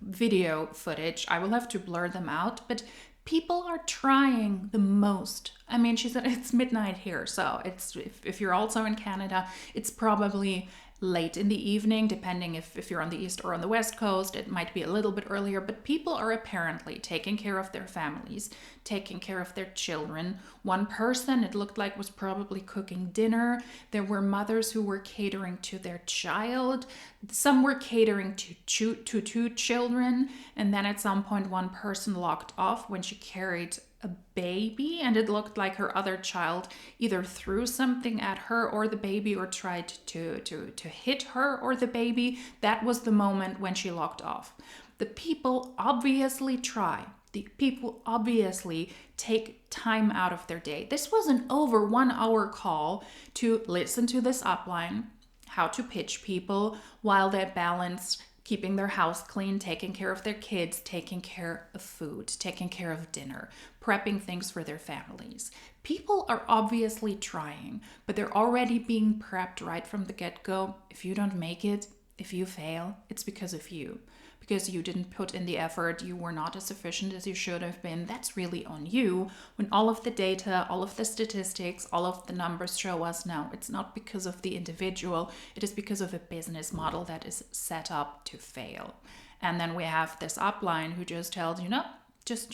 [SPEAKER 1] video footage, I will have to blur them out. But people are trying the most. I mean, she said it's midnight here, so it's if you're also in Canada, it's probably late in the evening, depending if you're on the east or on the west coast. It might be a little bit earlier, but people are apparently taking care of their families, taking care of their children. One person, it looked like, was probably cooking dinner. There were mothers who were catering to their child. Some were catering to two children. And then at some point, one person locked off when she carried a baby, and it looked like her other child either threw something at her or the baby, or tried to hit her or the baby. That was the moment when she locked off. The people obviously try. The people obviously take time out of their day. This was an over 1 hour call to listen to this upline, how to pitch people while they balance keeping their house clean, taking care of their kids, taking care of food, taking care of dinner, prepping things for their families. People are obviously trying, but they're already being prepped right from the get-go. If you don't make it, if you fail, it's because of you. Because you didn't put in the effort, you were not as efficient as you should have been. That's really on you. When all of the data, all of the statistics, all of the numbers show us now, it's not because of the individual, it is because of a business model that is set up to fail. And then we have this upline who just tells you, no, just,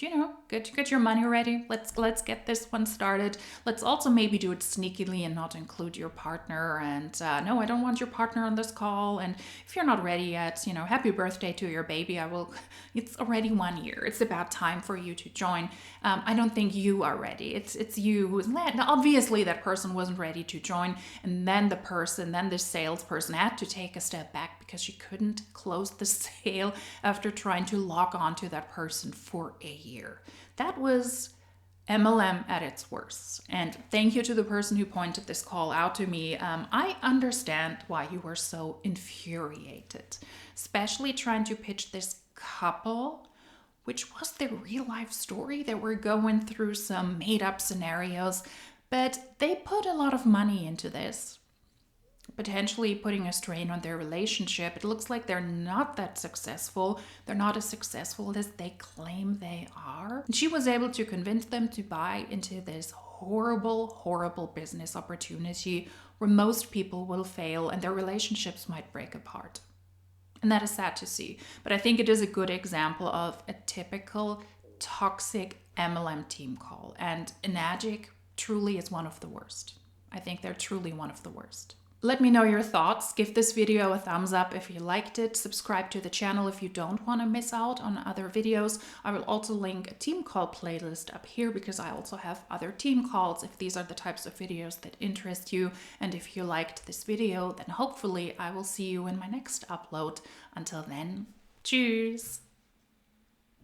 [SPEAKER 1] get your money ready. Let's get this one started. Let's also maybe do it sneakily and not include your partner. And no, I don't want your partner on this call. And if you're not ready yet, happy birthday to your baby. It's already 1 year. It's about time for you to join. I don't think you are ready. It's you who's obviously that person wasn't ready to join. And then the salesperson had to take a step back because she couldn't close the sale after trying to log on to that person for a year. That was MLM at its worst. And thank you to the person who pointed this call out to me. I understand why you were so infuriated, especially trying to pitch this couple, which was their real life story. They were going through some made up scenarios, but they put a lot of money into this, potentially putting a strain on their relationship. It looks like they're not that successful. They're not as successful as they claim they are. And she was able to convince them to buy into this horrible, horrible business opportunity where most people will fail and their relationships might break apart. And that is sad to see. But I think it is a good example of a typical toxic MLM team call. And Enagic truly is one of the worst. I think they're truly one of the worst. Let me know your thoughts. Give this video a thumbs up if you liked it. Subscribe to the channel if you don't want to miss out on other videos. I will also link a team call playlist up here because I also have other team calls if these are the types of videos that interest you. And if you liked this video, then hopefully I will see you in my next upload. Until then, cheers!